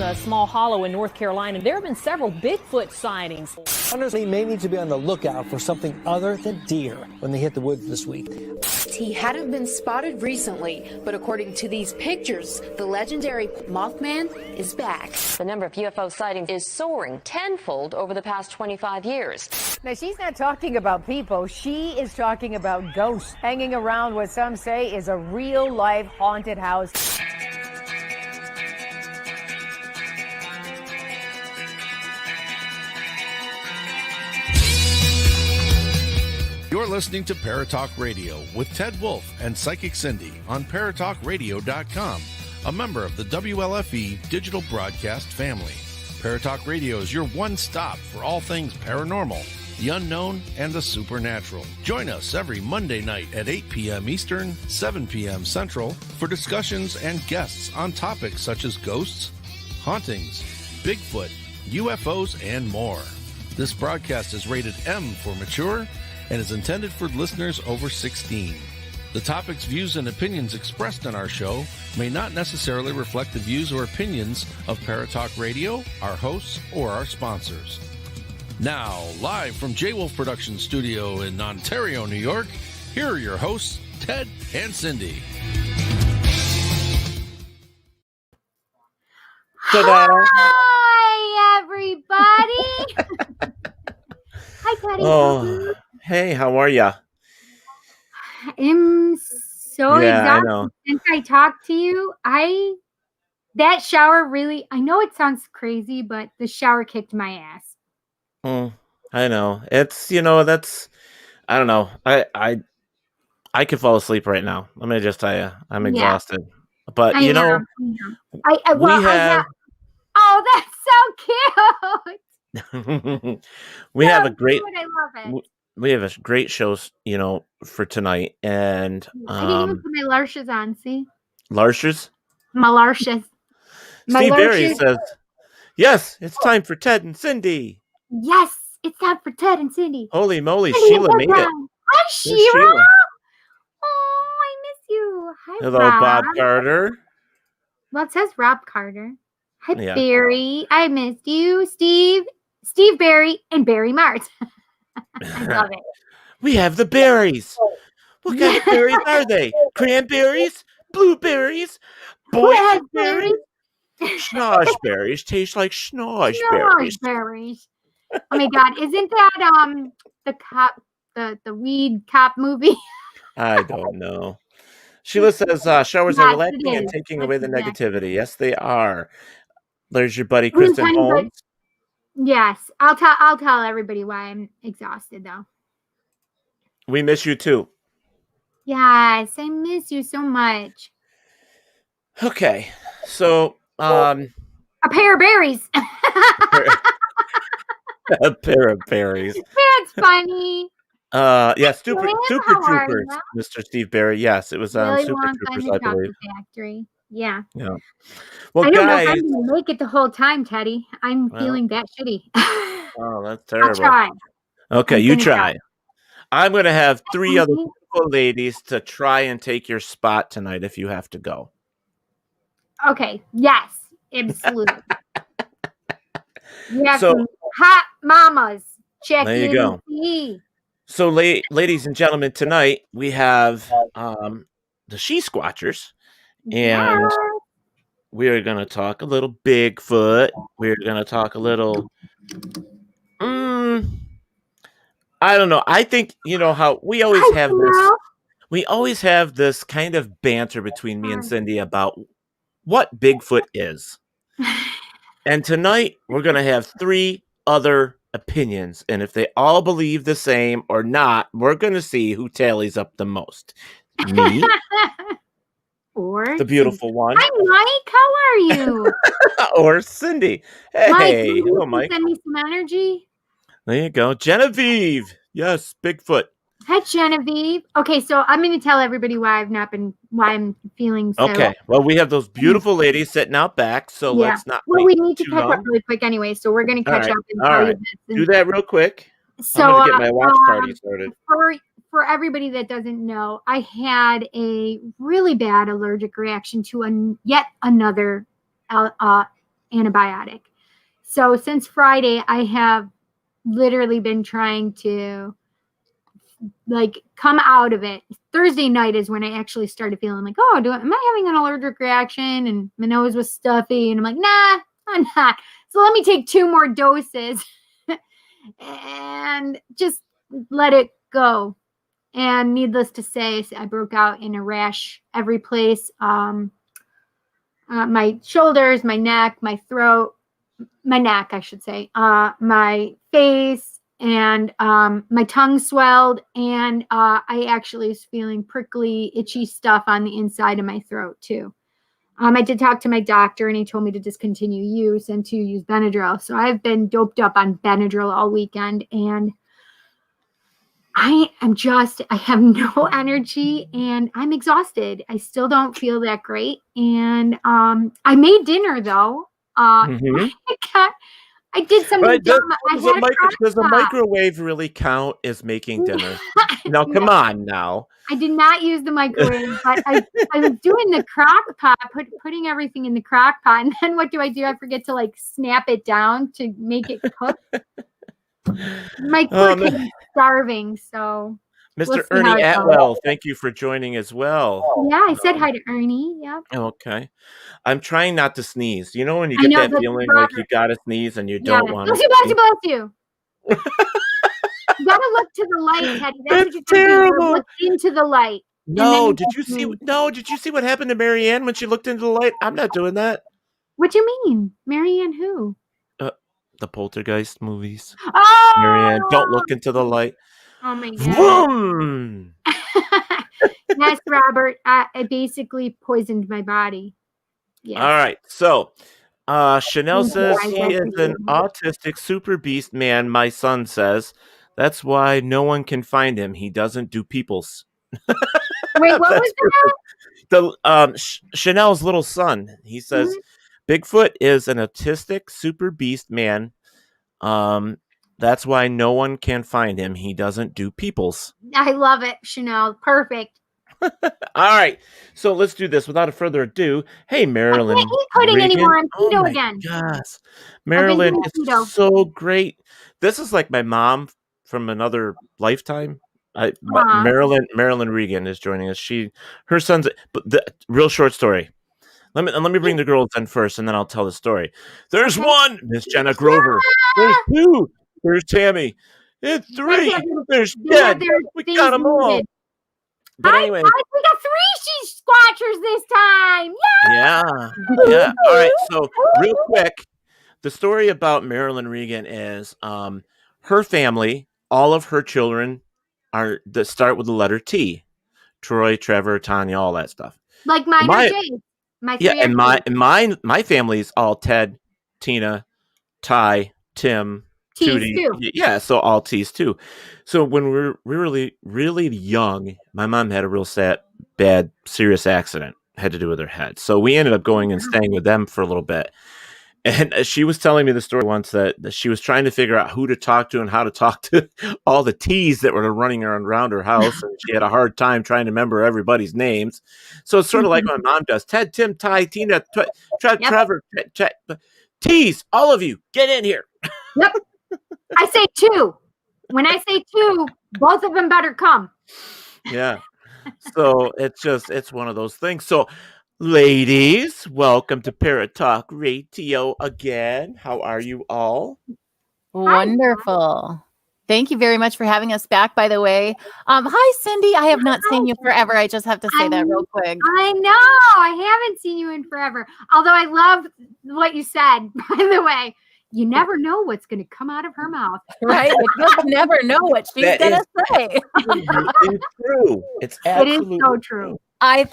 A small hollow in North Carolina, there have been several Bigfoot sightings. Hunters may need to be on the lookout for something other than deer when they hit the woods this week. He hadn't been spotted recently, but according to these pictures, the legendary Mothman is back. The number of UFO sightings is soaring tenfold over the past 25 years. Now, she's not talking about people. She is talking about ghosts hanging around what some say is a real-life haunted house. You're listening to Paratalkradio with Ted Wolf and Psychic Cindy on Paratalkradio.com, a member of the WLFE digital broadcast family. Paratalkradio is your one-stop for all things paranormal, the unknown, and the supernatural. Join us every Monday night at 8 p.m. Eastern, 7 p.m. Central for discussions and guests on topics such as ghosts, hauntings, Bigfoot, UFOs, and more. This broadcast is rated M for mature and is intended for listeners over 16. The topics, views, and opinions expressed on our show may not necessarily reflect the views or opinions of Paratalk Radio, our hosts, or our sponsors. Now, live from J-Wolf Production Studio in Ontario, New York, here are your hosts, Ted and Cindy. Ta-da. Hi, everybody. Hi, Teddy. Oh, hey, how are ya? I'm so exhausted since I talked to you. That shower really, I know it sounds crazy, but the shower kicked my ass. I know. It's, that's, I don't know. I could fall asleep right now. Let me just tell you, I'm exhausted. But, I know. Oh, that's so cute. We have a great, I love it. we have a great show, for tonight. And I didn't even put my larshes on, see? Larshes? My larshes. Steve Berry says, yes, it's time for Ted and Cindy. Yes, it's time for Ted and Cindy. Holy moly, Cindy, Sheila made it. Hi, Sheila. Oh, I miss you. Hi, hello, Rob. Bob Carter. Well, it says Rob Carter. Hi, Barry. I missed you. Steve Barry, and Barry Mart. I love it. We have the berries. What kind of berries are they? Cranberries? Blueberries? Boysenberries? Schnozzberries. Taste like schnozzberries. Schnozzberries. Oh my God! Isn't that the cop, the weed cop movie? I don't know. Sheila says showers are relaxing and taking away the negativity. Yes, they are. There's your buddy Kristen Holmes. Yes, I'll tell everybody why I'm exhausted though. We miss you too. Yes, I miss you so much. Okay, so a pair of berries. A pair of berries. That's funny. Super Troopers, Mr. Steve Berry. Yes, it was Super Troopers, I believe. Factory. Yeah. Yeah. Well, I don't know guys, if I'm gonna make it the whole time, Teddy. I'm feeling that shitty. Oh, that's terrible. I'll try. Okay, you try. I'm going to have 3 other beautiful ladies to try and take your spot tonight if you have to go. Okay. Yes. Absolutely. You have some hot mamas. Check there you in go. So, ladies and gentlemen, tonight we have the SHE-Squatchers, and we are going to talk a little Bigfoot. We're going to talk a little. I don't know. I think how we always have this. We always have this kind of banter between me and Cindy about what Bigfoot is. And tonight we're going to have 3 other opinions, and if they all believe the same or not, we're going to see who tallies up the most. Me, or the beautiful one. Hi, Mike. How are you? Or Cindy. Hey, Mike, hello, Mike. Send me some energy. There you go, Genevieve. Yes, Bigfoot. Hi, Genevieve. Okay, so I'm going to tell everybody why I'm feeling so. Okay. Well, we have those beautiful ladies sitting out back, so let's not. Well, we need to too catch long. up really quick anyway, so we're going to catch up and All tell right. you this. Do that real quick. So, I'm going to get my watch party started. For everybody that doesn't know, I had a really bad allergic reaction to yet another antibiotic. So since Friday, I have literally been trying to come out of it. Thursday night is when I actually started feeling like, am I having an allergic reaction? And my nose was stuffy, and I'm like, nah, I'm not. So let me take 2 more doses and just let it go. And needless to say, I broke out in a rash every place. My shoulders, my neck, my throat, my neck, I should say, my face, and my tongue swelled. And I actually was feeling prickly, itchy stuff on the inside of my throat too. I did talk to my doctor, and he told me to discontinue use and to use Benadryl. So I've been doped up on Benadryl all weekend, and I have no energy, and I'm exhausted. I still don't feel that great. And I made dinner though. I did something dumb. Does a microwave really count as making dinner? No, come on now. I did not use the microwave, but I was doing the crock pot, putting everything in the crock pot. And then what do? I forget to snap it down to make it cook. My kid is starving, so. Mr. Ernie Atwell, thank you for joining as well. Yeah, I said hi to Ernie. Yeah. Okay. I'm trying not to sneeze. You know when you get that feeling like you gotta sneeze and you don't want to. Bless you. You gotta look to the light, Teddy. That's what you terrible. Look into the light. No, did you see what happened to Marianne when she looked into the light? I'm not doing that. What do you mean? Marianne who? The Poltergeist movies. Oh, Marianne, don't look into the light. Oh my god. Yes, Robert. I basically poisoned my body. Yes. All right. So Chanel says he is an autistic super beast man. My son says that's why no one can find him. He doesn't do peoples. Wait, what was that? Chanel's little son. He says Bigfoot is an autistic super beast man. That's why no one can find him. He doesn't do peoples. I love it, Chanel. Perfect. All right. So let's do this without further ado. Hey, Marilyn. I can't eat pudding anymore. I'm keto again. Yes. Marilyn is so great. This is like my mom from another lifetime. Marilyn Regan is joining us. Her son's real short story. Let me bring the girls in first, and then I'll tell the story. There's one, Miss Jenna Grover. There's 2. There's Tammy. And 3. There's Jen. We got them all. But anyway, we got 3 SHE-Squatchers this time. Yeah. All right. So real quick, the story about Marilyn Regan is her family. All of her children start with the letter T. Troy, Trevor, Tanya, all that stuff. Like mine are Jay. And my family's all Ted, Tina, Ty, Tim, Tootie. Yeah, so all T's too. So when we were really, really young, my mom had a real bad, serious accident. Had to do with her head. So we ended up going and staying with them for a little bit. And she was telling me the story once that she was trying to figure out who to talk to and how to talk to all the T's that were running around her house. And she had a hard time trying to remember everybody's names. So it's sort of like my mom does. Ted, Tim, Ty, Tina, Trevor, T's, all of you, get in here. Yep. I say 2. When I say 2, both of them better come. Yeah. So it's one of those things. So ladies, welcome to Paratalk Radio again. How are you all? Wonderful. Thank you very much for having us back, by the way. Hi, Cindy. I have not seen you forever. I just have to say that real quick. I know. I haven't seen you in forever. Although I love what you said, by the way. You never know what's going to come out of her mouth. Right? You just never know what she's going to say. It's true. It's absolutely so true. I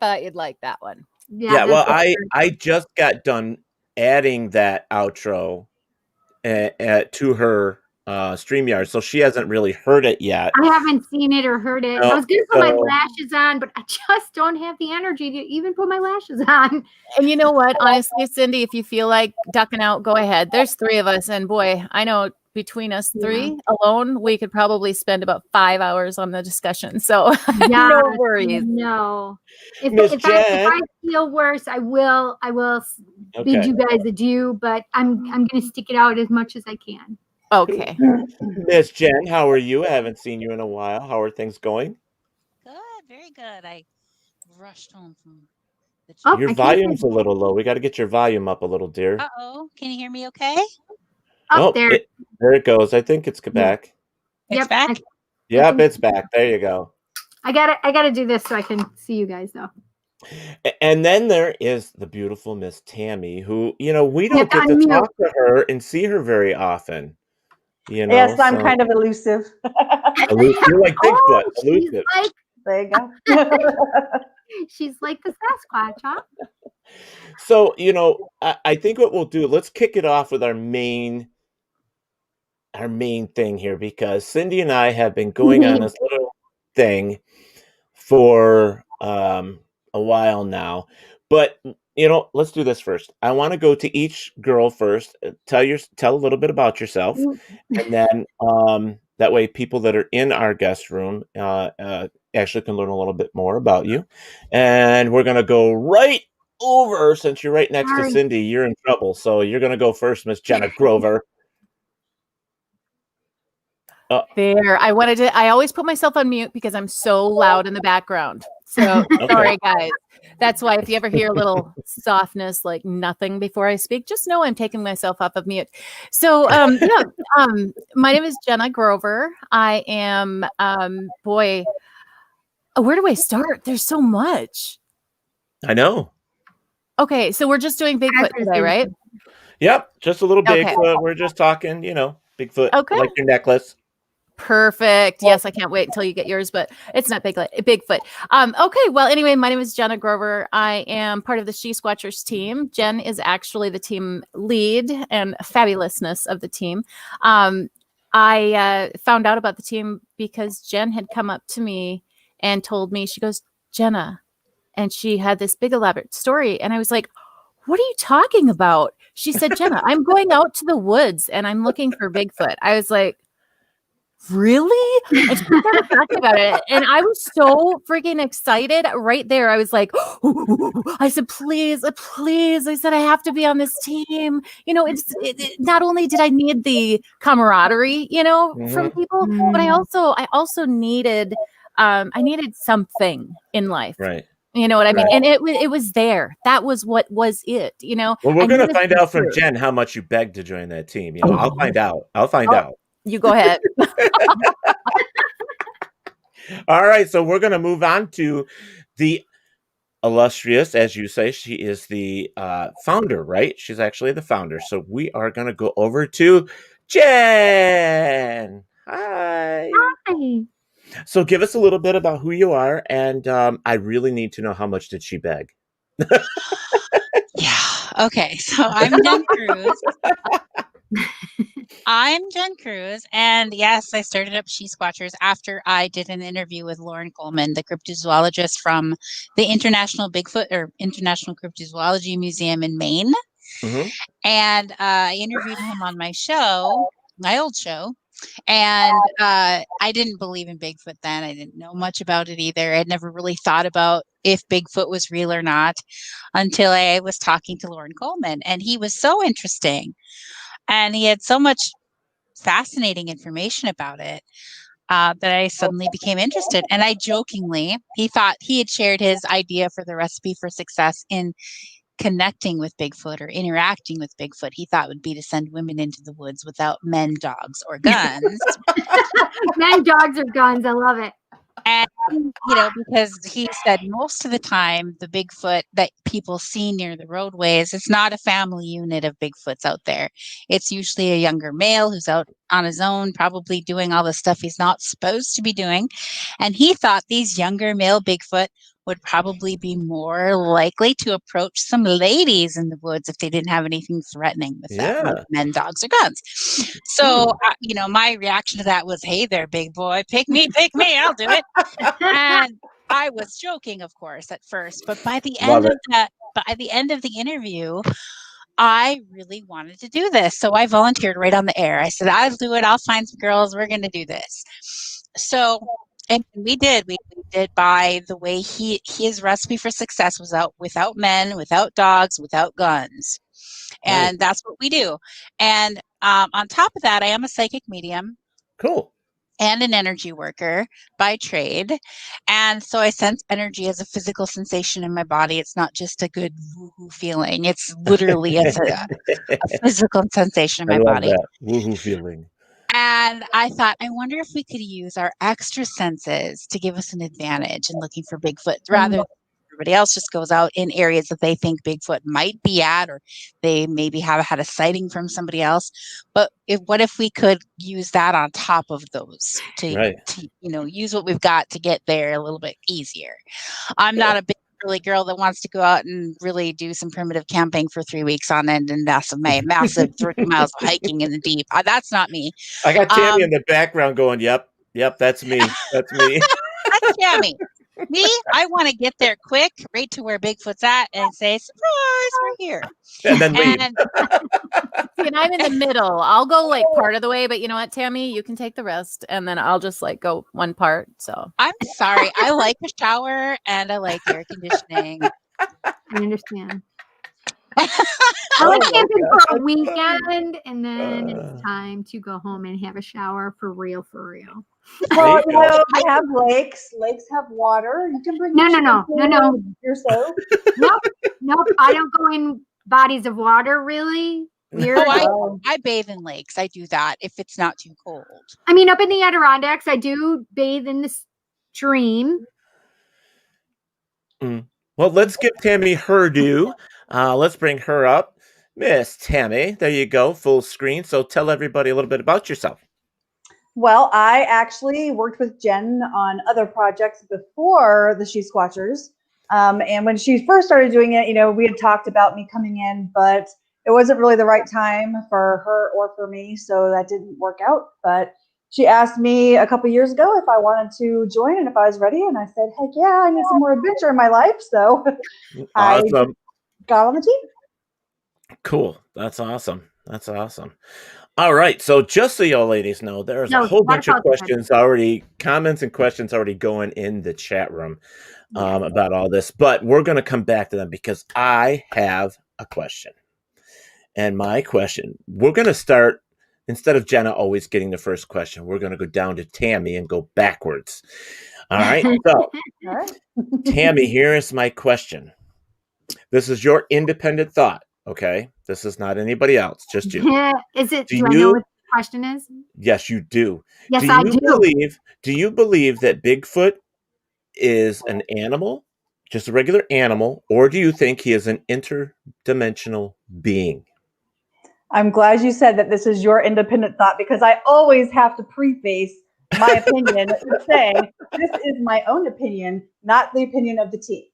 thought you'd like that one. Yeah, well, I just got done adding that outro to her StreamYard, so she hasn't really heard it yet. I haven't seen it or heard it. No, I was going to put my lashes on, but I just don't have the energy to even put my lashes on. And you know what? Honestly, Cindy, if you feel like ducking out, go ahead. There's 3 of us, and boy, I know between us 3 alone, we could probably spend about 5 hours on the discussion. So no worries. No. If I feel worse, I will bid you guys adieu, but I'm going to stick it out as much as I can. Okay. Miss Jen, how are you? I haven't seen you in a while. How are things going? Good, very good. I rushed home from the gym. Your volume's a little low. We got to get your volume up a little, dear. Uh-oh. Can you hear me okay? Up there. There it goes. I think it's back. It's back? Yep, it's back. There you go. I gotta do this so I can see you guys though. And then there is the beautiful Miss Tammy, who, we don't get to talk to her and see her very often. Yes, I'm kind of elusive. You're like Bigfoot, elusive. There you go. She's like the Sasquatch, huh? So, I think what we'll do, let's kick it off with our main thing here, because Cindy and I have been going on this little thing for a while now. But let's do this first. I want to go to each girl first. Tell a little bit about yourself, and then that way people that are in our guest room actually can learn a little bit more about you. And we're gonna go right over, since you're right next to Cindy. You're in trouble, so you're gonna go first, Miss Jenna Grover. There. I always put myself on mute because I'm so loud in the background. So sorry, guys. That's why if you ever hear a little softness, like nothing before I speak, just know I'm taking myself off of mute. So my name is Jenna Grover. I am where do I start? There's so much. I know. Okay, so we're just doing Bigfoot today, right? Yep, just a little Bigfoot. Okay. We're just talking, Bigfoot, like your necklace. Perfect. Yes, I can't wait until you get yours, but it's not Bigfoot. Okay. Well, anyway, my name is Jenna Grover. I am part of the SHE-Squatchers team. Jen is actually the team lead and fabulousness of the team. I found out about the team because Jen had come up to me and told me, she goes, Jenna, and she had this big elaborate story. And I was like, what are you talking about? She said, Jenna, I'm going out to the woods and I'm looking for Bigfoot. I was like, really? And she started talking about it, and I was so freaking excited right there. I was like, I said, please. I said, I have to be on this team. Not only did I need the camaraderie, from people, but I also needed, I needed something in life. Right. You know what I mean? And it was there. That was what was it, Well, we're going to find out from Jen how much you begged to join that team. I'll find out. You go ahead. All right. So we're going to move on to the illustrious, as you say, she is the founder, right? She's actually the founder. So we are going to go over to Jen. Hi. Hi. So give us a little bit about who you are. And I really need to know, how much did she beg? Yeah. Okay. So I'm Jen Cruz. And yes, I started up SHE-Squatchers after I did an interview with Lauren Coleman, the cryptozoologist from the International Cryptozoology Museum in Maine. Mm-hmm. And I interviewed him on my old show. And I didn't believe in Bigfoot then. I didn't know much about it either. I'd never really thought about if Bigfoot was real or not until I was talking to Lauren Coleman. And he was so interesting. And he had so much fascinating information about it that I suddenly became interested. And I jokingly, he thought he had shared his idea for the recipe for success in connecting with Bigfoot or interacting with Bigfoot. He thought would be to send women into the woods without men, dogs, or guns. Men, dogs, or guns. I love it. And, because he said most of the time, the Bigfoot that people see near the roadways, it's not a family unit of Bigfoots out there. It's usually a younger male who's out on his own, probably doing all the stuff he's not supposed to be doing. And he thought these younger male Bigfoot would probably be more likely to approach some ladies in the woods if they didn't have anything threatening with them, like men, dogs, or guns. So, my reaction to that was, hey there, big boy, pick me, I'll do it. And I was joking, of course, at first, but by the end of the interview, I really wanted to do this. So I volunteered right on the air. I said, I'll do it. I'll find some girls. We're going to do this. So, and we did. We did by the way his recipe for success was without men, without dogs, without guns. And that's what we do. And on top of that, I am a psychic medium. Cool. And an energy worker by trade. And so I sense energy as a physical sensation in my body. It's not just a good woohoo feeling. It's literally a physical sensation in my body. That woohoo feeling. And I thought, I wonder if we could use our extra senses to give us an advantage in looking for Bigfoot rather than everybody else just goes out in areas that they think Bigfoot might be at, or they maybe have had a sighting from somebody else. But what if we could use that on top of those to use what we've got to get there a little bit easier? I'm not a big girly girl that wants to go out and really do some primitive camping for 3 weeks on end and massive 30 miles of hiking in the deep. That's not me. I got Tammy in the background going, yep, that's me. That's me. That's Tammy. Me, I want to get there quick, right to where Bigfoot's at, and say, surprise, we're here. And then leave. And I'm in the middle. I'll go like part of the way, but you know what, Tammy, you can take the rest, and then I'll just like go one part. So I'm sorry. I like a shower and I like air conditioning. I understand. I like camping for a weekend, and then it's time to go home and have a shower for real. Well, I have lakes. Lakes have water. You can bring No. yourself. Nope. I don't go in bodies of water, really. Weird. I bathe in lakes. I do that if it's not too cold. I mean, up in the Adirondacks, I do bathe in the stream. Well, let's give Tammy her due. Let's bring her up. Miss Tammy, there you go, full screen. So tell everybody a little bit about yourself. Well, I actually worked with Jen on other projects before the SHE-Squatchers. And when she first started doing it, we had talked about me coming in, but it wasn't really the right time for her or for me. So that didn't work out. But she asked me a couple years ago if I wanted to join and if I was ready. And I said, heck yeah, I need some more adventure in my life. So I got on the team. Cool. That's awesome. All right. So just so y'all ladies know, there's a whole bunch of comments and questions already going in the chat room about all this. But we're going to come back to them because I have a question. And my question, we're going to start, instead of Jenna always getting the first question, we're going to go down to Tammy and go backwards. All right. So, Tammy, here is my question. This is your independent thought. Okay. This is not anybody else, just you. Is it? Do I know what the question is? Yes, you do. Yes, I do. Do you believe that Bigfoot is an animal, just a regular animal, or do you think he is an interdimensional being? I'm glad you said that this is your independent thought, because I always have to preface my opinion with saying this is my own opinion, not the opinion of the team.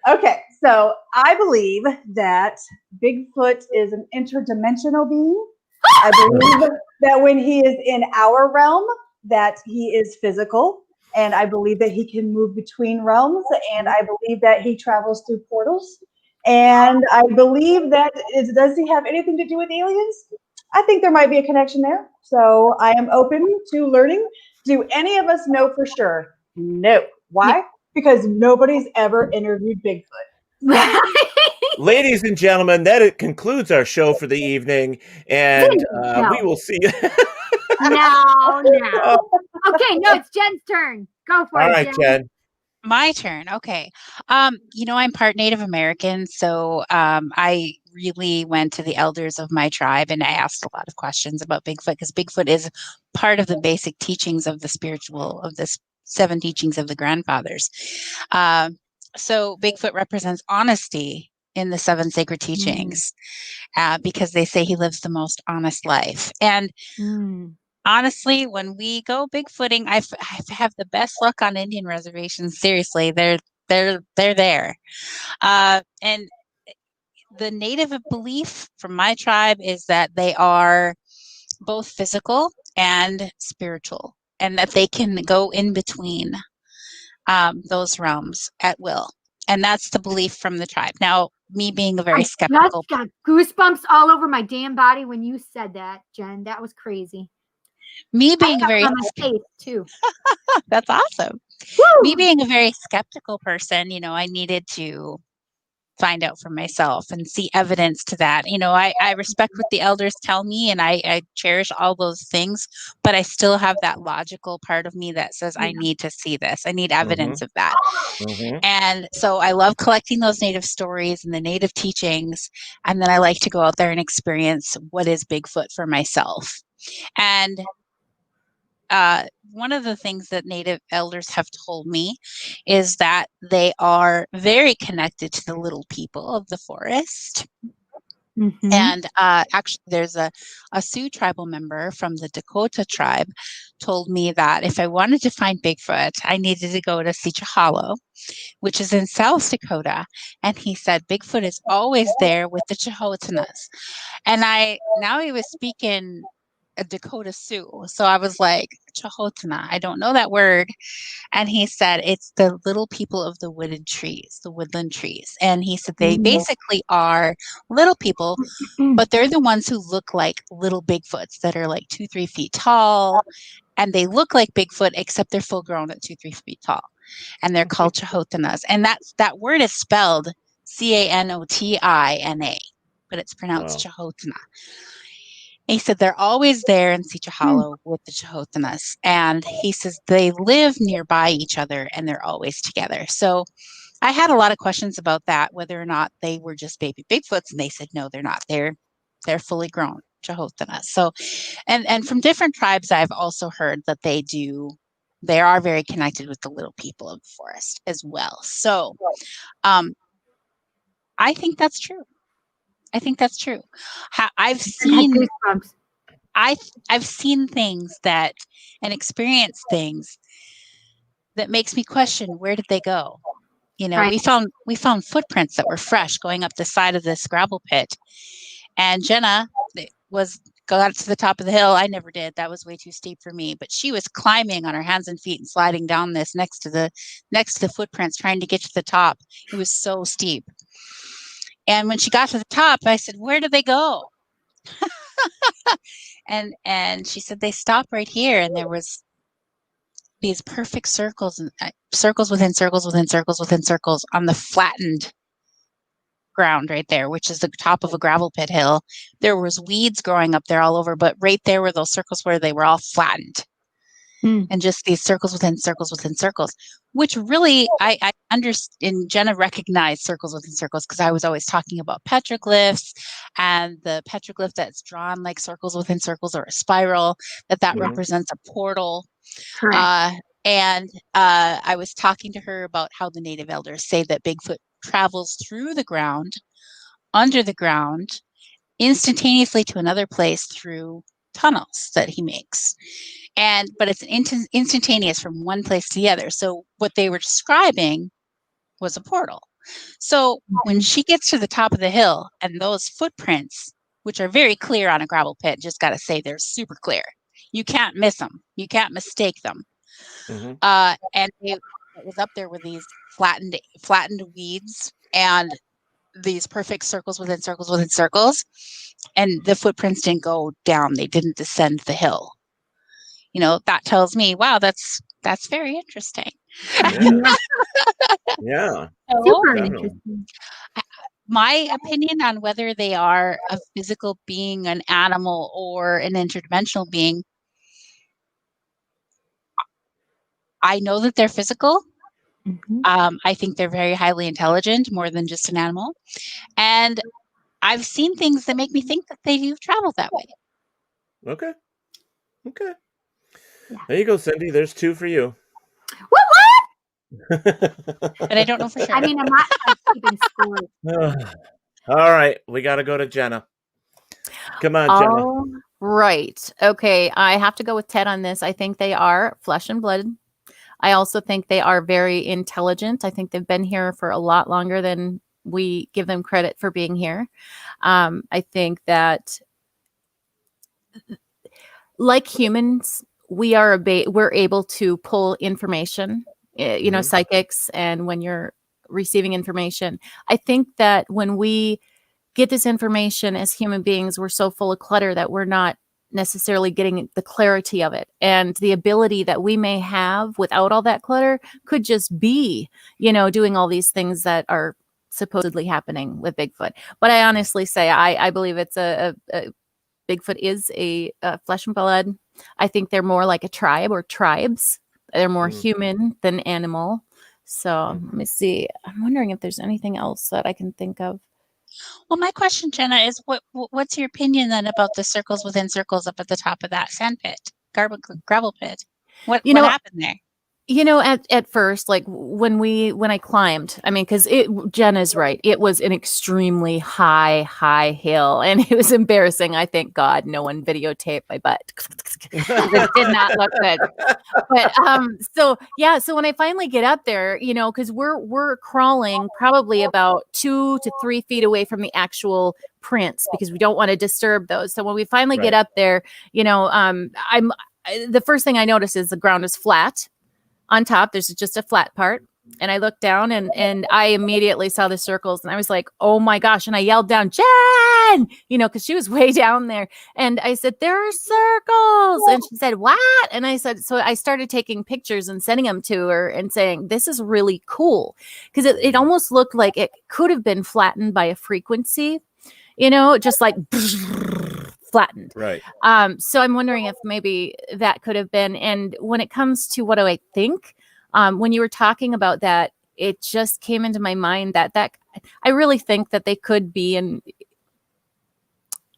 Okay, so I believe that Bigfoot is an interdimensional being. I believe that when he is in our realm, that he is physical. And I believe that he can move between realms. And I believe that he travels through portals. And I believe that does he have anything to do with aliens? I think there might be a connection there. So I am open to learning. Do any of us know for sure? No. Why? Because nobody's ever interviewed Bigfoot. Ladies and gentlemen, that concludes our show for the evening. And we will see you. No. Okay, no, it's Jen's turn. Go for it. All right, Jen. My turn. Okay. I'm part Native American, so I really went to the elders of my tribe and I asked a lot of questions about Bigfoot, because Bigfoot is part of the basic teachings of the 7 teachings of the grandfathers. So Bigfoot represents honesty in the 7 sacred teachings, because they say he lives the most honest life. And honestly, when we go Bigfooting, I have the best luck on Indian reservations. Seriously, they're there. And the native belief from my tribe is that they are both physical and spiritual, and that they can go in between those realms at will. And that's the belief from the tribe. Now, me being a very I skeptical, just got goosebumps all over my damn body when you said that, Jen. That was crazy. me I being a got very one on my face too. that's awesome. Woo! Me being a very skeptical person, I needed to find out for myself and see evidence to that. I respect what the elders tell me, and I cherish all those things, but I still have that logical part of me that says I need to see this. I need evidence of that. And so I love collecting those native stories and the native teachings, and then I like to go out there and experience what is Bigfoot for myself. And one of the things that Native elders have told me is that they are very connected to the little people of the forest. Mm-hmm. And actually, there's a Sioux tribal member from the Dakota tribe told me that if I wanted to find Bigfoot, I needed to go to Seach Hollow, which is in South Dakota. And he said Bigfoot is always there with the Chehotnas. And now he was speaking a Dakota Sioux. So I was like, Chehotna, I don't know that word. And he said it's the little people of the wooded trees, the woodland trees. And he said they basically are little people, but they're the ones who look like little Bigfoots that are like 2-3 feet tall. And they look like Bigfoot, except they're full grown at 2-3 feet tall. And they're called Chehotnas. And that word is spelled Canotina, but it's pronounced Chehotna. He said they're always there in Seach Hollow with the Chehotnas. And he says they live nearby each other and they're always together. So I had a lot of questions about that, whether or not they were just baby Bigfoots. And they said, no, they're not. They're fully grown Chehotnas. So, and from different tribes, I've also heard that they are very connected with the little people of the forest as well. So I think that's true. I've seen I've seen things and experienced things that makes me question, where did they go? Right. We found footprints that were fresh going up the side of this gravel pit. And Jenna got to the top of the hill. I never did. That was way too steep for me. But she was climbing on her hands and feet and sliding down this next to the footprints, trying to get to the top. It was so steep. And when she got to the top, I said, where did they go? and she said they stopped right here, and there was these perfect circles and circles within circles within circles within circles on the flattened ground right there, which is the top of a gravel pit hill. There was weeds growing up there all over, but right there were those circles where they were all flattened. And just these circles within circles within circles, which really I understand. Jenna recognized circles within circles because I was always talking about petroglyphs, and the petroglyph that's drawn like circles within circles or a spiral, that represents a portal. And I was talking to her about how the native elders say that Bigfoot travels through the ground, under the ground, instantaneously to another place through tunnels that he makes. But it's instantaneous from one place to the other. So what they were describing was a portal. So when she gets to the top of the hill and those footprints, which are very clear on a gravel pit, just got to say they're super clear. You can't miss them. You can't mistake them. And it was up there with these flattened weeds and these perfect circles within circles within circles. And the footprints didn't go down. They didn't descend the hill. That tells me, wow, that's very interesting. Yeah. Super interesting. My opinion on whether they are a physical being, an animal, or an interdimensional being, I know that they're physical. I think they're very highly intelligent, more than just an animal. And I've seen things that make me think that they do travel that way. Okay. There you go, Cindy. There's 2 for you. But I don't know for sure. I mean, I'm not keeping score. All right. We got to go to Jenna. Come on, Jenna. Right. Okay. I have to go with Ted on this. I think they are flesh and blood. I also think they are very intelligent. I think they've been here for a lot longer than we give them credit for being here. I think that, like humans, we're able to pull information, psychics, and when you're receiving information, I think that when we get this information as human beings, we're so full of clutter that we're not necessarily getting the clarity of it. And the ability that we may have without all that clutter could just be, doing all these things that are supposedly happening with Bigfoot. But I honestly say, I believe it's a Bigfoot is a flesh and blood. I think they're more like a tribe or tribes. They're more human than animal. So let me see. I'm wondering if there's anything else that I can think of. Well, my question, Jenna, is what's your opinion then about the circles within circles up at the top of that sand pit, gravel pit? What happened there? At first, like when I climbed, I mean, because Jenna's right, it was an extremely high hill, and it was embarrassing. I thank God no one videotaped my butt. It did not look good. But so when I finally get up there, because we're crawling probably about 2 to 3 feet away from the actual prints because we don't want to disturb those. So when we finally get up there, the first thing I notice is the ground is flat. On top, there's just a flat part. And I looked down and I immediately saw the circles and I was like, oh my gosh. And I yelled down, Jen, because she was way down there. And I said, there are circles. And she said, what? And I said, so I started taking pictures and sending them to her and saying, this is really cool. Because it almost looked like it could have been flattened by a frequency, just like flattened. Right. So I'm wondering if maybe that could have been. And when it comes to what do I think, when you were talking about that, it just came into my mind that I really think that they could be. And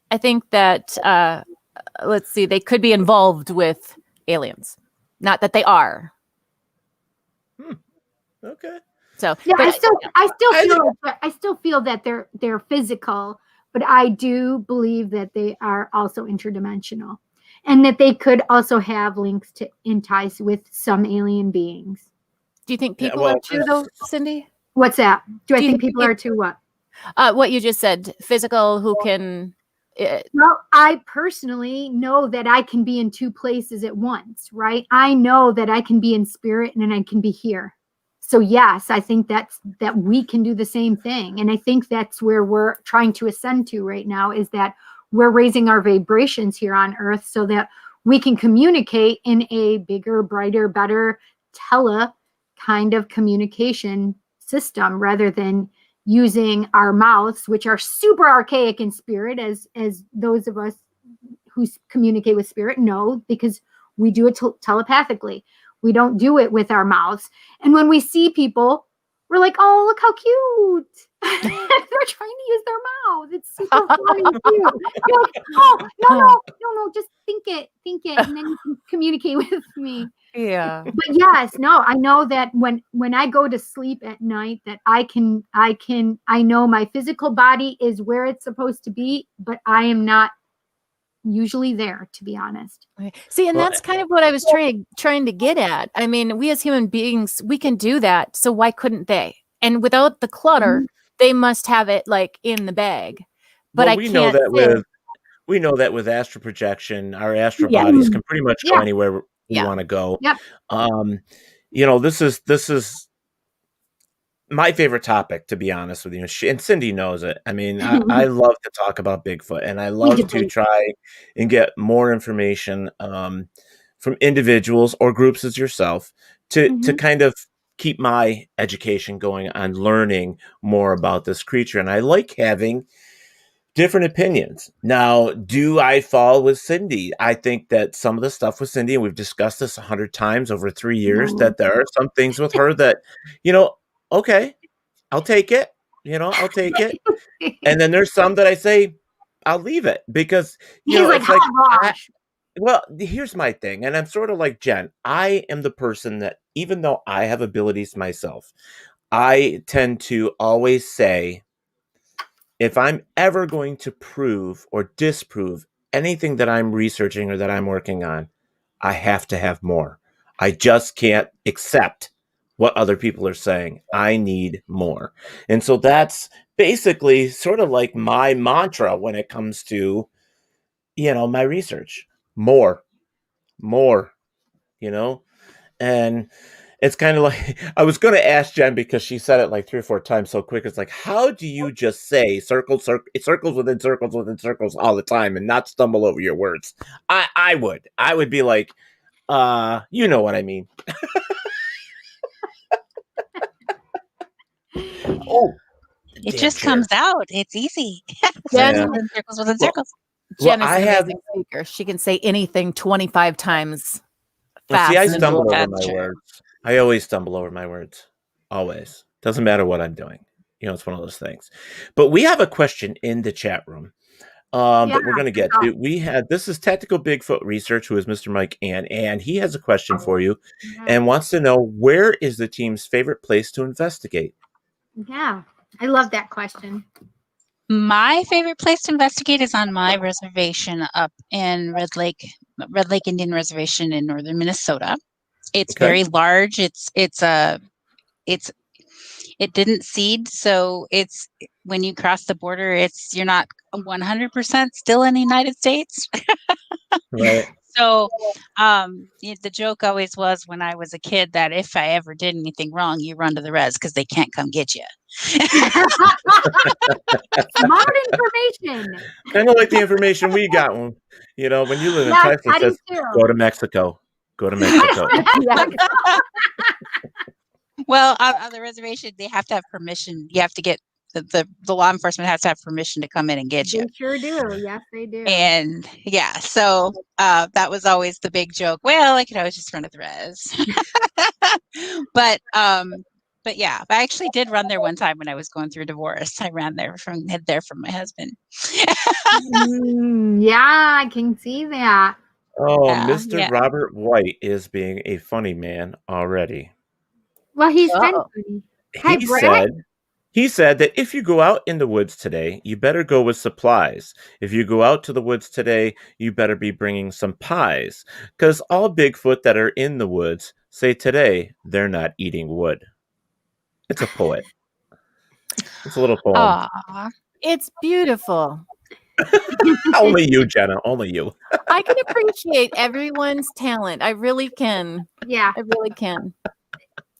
I think that, they could be involved with aliens. Not that they are. Okay. So yeah, I still feel that they're physical. But I do believe that they are also interdimensional and that they could also have links and ties with some alien beings. Do you think people are too, though, Cindy? What's that? Do I think people are too what? What you just said, physical, who can... Well, I personally know that I can be in 2 places at once, right? I know that I can be in spirit and then I can be here. So yes, I think that we can do the same thing. And I think that's where we're trying to ascend to right now, is that we're raising our vibrations here on Earth so that we can communicate in a bigger, brighter, better kind of communication system rather than using our mouths, which are super archaic in spirit, as those of us who communicate with spirit know, because we do it telepathically. We don't do it with our mouths. And when we see people, we're like, oh, look how cute. They're trying to use their mouth. It's super funny and cute. You're like, oh, no, just think it. And then you can communicate with me. Yeah. But yes, no, I know that when I go to sleep at night, that I know my physical body is where it's supposed to be, but I am not usually there, to be honest. See, and that's kind of what I was trying to get at. I mean, we as human beings, we can do that. So why couldn't they? And without the clutter, they must have it like in the bag. But we know that with astral projection, our astral bodies can pretty much go anywhere we want to go. Yep. This is my favorite topic, to be honest with you. And Cindy knows it. I mean, I love to talk about Bigfoot, and I love to try and get more information from individuals or groups as yourself to kind of keep my education going on learning more about this creature. And I like having different opinions. Now, do I fall with Cindy? I think that some of the stuff with Cindy, and we've discussed this 100 times over 3 years, that there are some things with her that, okay, I'll take it. I'll take it. And then there's some that I say, I'll leave it because, it's like, well, here's my thing. And I'm sort of like Jen. I am the person that, even though I have abilities myself, I tend to always say, if I'm ever going to prove or disprove anything that I'm researching or that I'm working on, I have to have more. I just can't accept what other people are saying. I need more. And so that's basically sort of like my mantra when it comes to, my research. More, you know? And it's kind of like, I was going to ask Jen because she said it like 3 or 4 times so quick. It's like, how do you just say circles within circles within circles all the time and not stumble over your words? I would be like, you know what I mean. Oh, it just comes out. It's easy. Jen, Within circles within circles. Jen is an amazing speaker. She can say anything 25 times fast. See, I stumble over my words. I always stumble over my words. Always. Doesn't matter what I'm doing. It's one of those things. But we have a question in the chat room that we're going to get to. This is Tactical Bigfoot Research, who is Mr. Mike Ann, and he has a question for you and wants to know, where is the team's favorite place to investigate? Yeah, I love that question. My favorite place to investigate is on my reservation up in Red Lake Indian Reservation in northern Minnesota. It's very large. It didn't seed, so it's when you cross the border, you're not 100% still in the United States. Right. So the joke always was when I was a kid that if I ever did anything wrong, you run to the res because they can't come get you. Smart information. Kind of like the information we got when you live in Texas. It says, go to Mexico. Go to Mexico. Well, on the reservation, they have to have permission. You have to get the law enforcement has to have permission to come in and get you. They sure do. Yes, they do. And so that was always the big joke. Well, I could always just run at the res. But yeah, I actually did run there one time when I was going through a divorce. I ran there from my husband. Yeah, I can see that. Oh, Mr. Robert White is being a funny man already. Well, he's been funny. Hi, Brett. He said that if you go out in the woods today, you better go with supplies. If you go out to the woods today, you better be bringing some pies. Because all Bigfoot that are in the woods say today they're not eating wood. It's a poet. It's a little poem. Aww. It's beautiful. Only you, Jenna. Only you. I can appreciate everyone's talent. I really can. Yeah. I really can.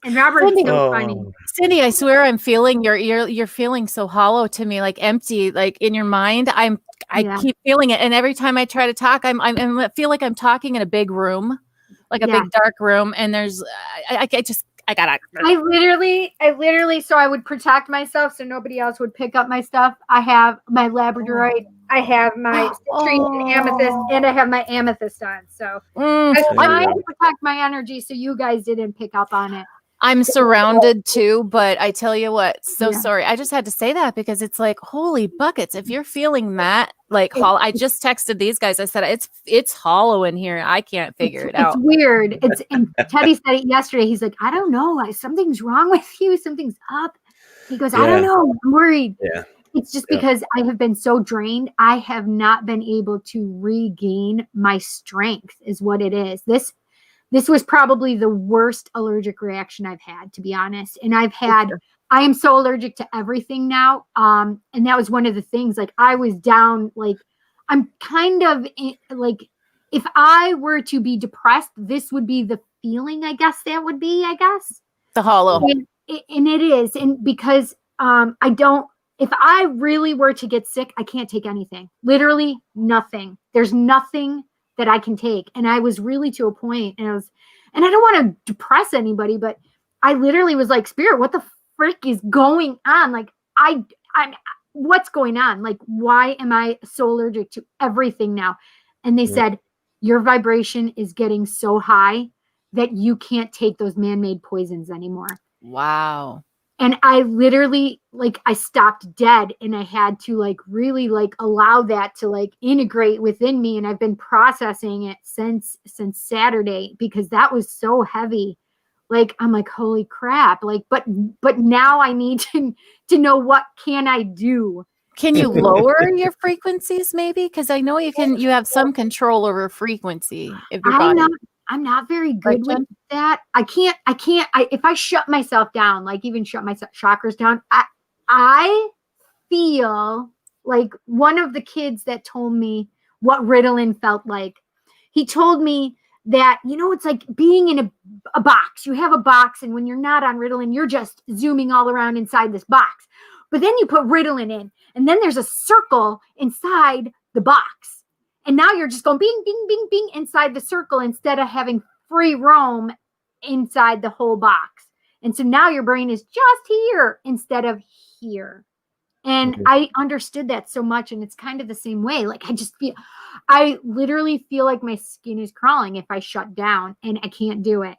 And Robert's so funny. Cindy, I swear I'm feeling you're feeling so hollow to me, like empty, like in your mind. I keep feeling it. And every time I try to talk, I feel like I'm talking in a big room, like a big dark room. And there's, I literally, so I would protect myself so nobody else would pick up my stuff. I have my Labradorite, I have my citrine and amethyst, and I have my amethyst on. So I was trying to protect my energy so you guys didn't pick up on it. I'm surrounded too, but I tell you what, sorry. I just had to say that because it's like, holy buckets. If you're feeling that, like, I just texted these guys. I said, it's hollow in here. I can't figure it out. It's weird. And Teddy said it yesterday. He's like, I don't know. Something's wrong with you. Something's up. He goes, I don't know. I'm worried. Yeah. It's just because I have been so drained. I have not been able to regain my strength is what it is. This was probably the worst allergic reaction I've had, to be honest. And I am so allergic to everything now. And that was one of the things, like I was down, like I'm kind of like, if I were to be depressed, this would be the feeling, I guess that would be, the hollow. And it is. And because if I really were to get sick, I can't take anything, literally nothing. There's nothing that I can take. And I was really to a point, and I don't want to depress anybody, but I literally was like, Spirit, what the frick is going on? Like, I'm what's going on? Like, why am I so allergic to everything now? And they said, your vibration is getting so high that you can't take those man-made poisons anymore. Wow. And I literally, like, I stopped dead, and I had to like really like allow that to like integrate within me. And I've been processing it since Saturday because that was so heavy. Like, I'm like, holy crap. Like, but now I need to know what can I do? Can you lower your frequencies maybe? Because I know you have some control over frequency of your body. I'm not very good with that. If I shut myself down, like even shut my chakras down, I feel like one of the kids that told me what Ritalin felt like. He told me that, it's like being in a box. You have a box, and when you're not on Ritalin, you're just zooming all around inside this box. But then you put Ritalin in, and then there's a circle inside the box. And now you're just going bing, bing, bing, bing inside the circle instead of having free roam inside the whole box. And so now your brain is just here instead of here. And I understood that so much. And it's kind of the same way. Like I literally feel like my skin is crawling if I shut down, and I can't do it.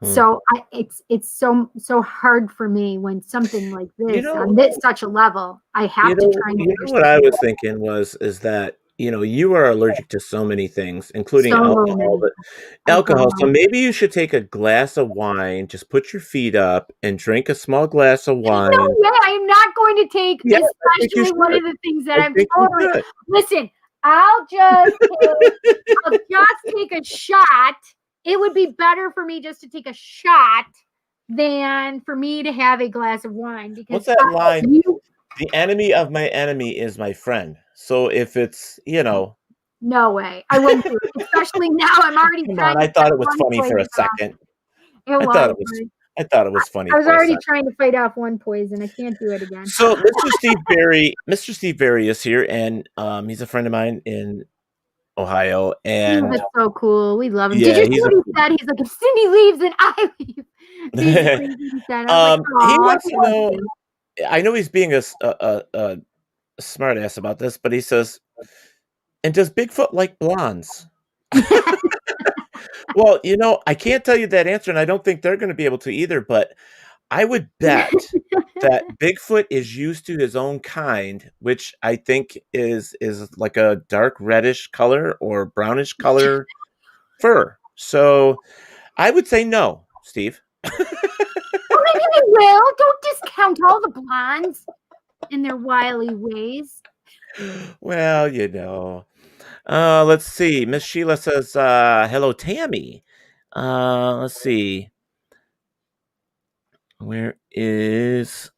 So it's so hard for me when something like this on such a level, I have to try and understand. What I was thinking is that you are allergic to so many things, including alcohol. So maybe you should take a glass of wine, just put your feet up and drink a small glass of wine. No way, I'm not going to take, especially one of the things that I'm totally. Listen, I'll just take a shot. It would be better for me just to take a shot than for me to have a glass of wine. Because what's that line? The enemy of my enemy is my friend. So if it's, no way. I wouldn't do it. Especially now I'm already trying I thought it was funny for a second. I thought it was funny. I was already trying to fight off one poison. I can't do it again. So Mr. Steve Berry is here, and he's a friend of mine in Ohio, and that's so cool. We love him. Did you see what he said? He's like, if Cindy leaves, then I leave. He wants to know. I know he's being a smart ass about this, but he says, and does Bigfoot like blondes? Well, I can't tell you that answer, and I don't think they're going to be able to either, but I would bet that Bigfoot is used to his own kind, which I think is like a dark reddish color or brownish color fur. So I would say no, Steve. Well, maybe they will. Don't discount all the blondes in their wily ways. Well, let's see. Miss Sheila says, hello, Tammy. Let's see. Where is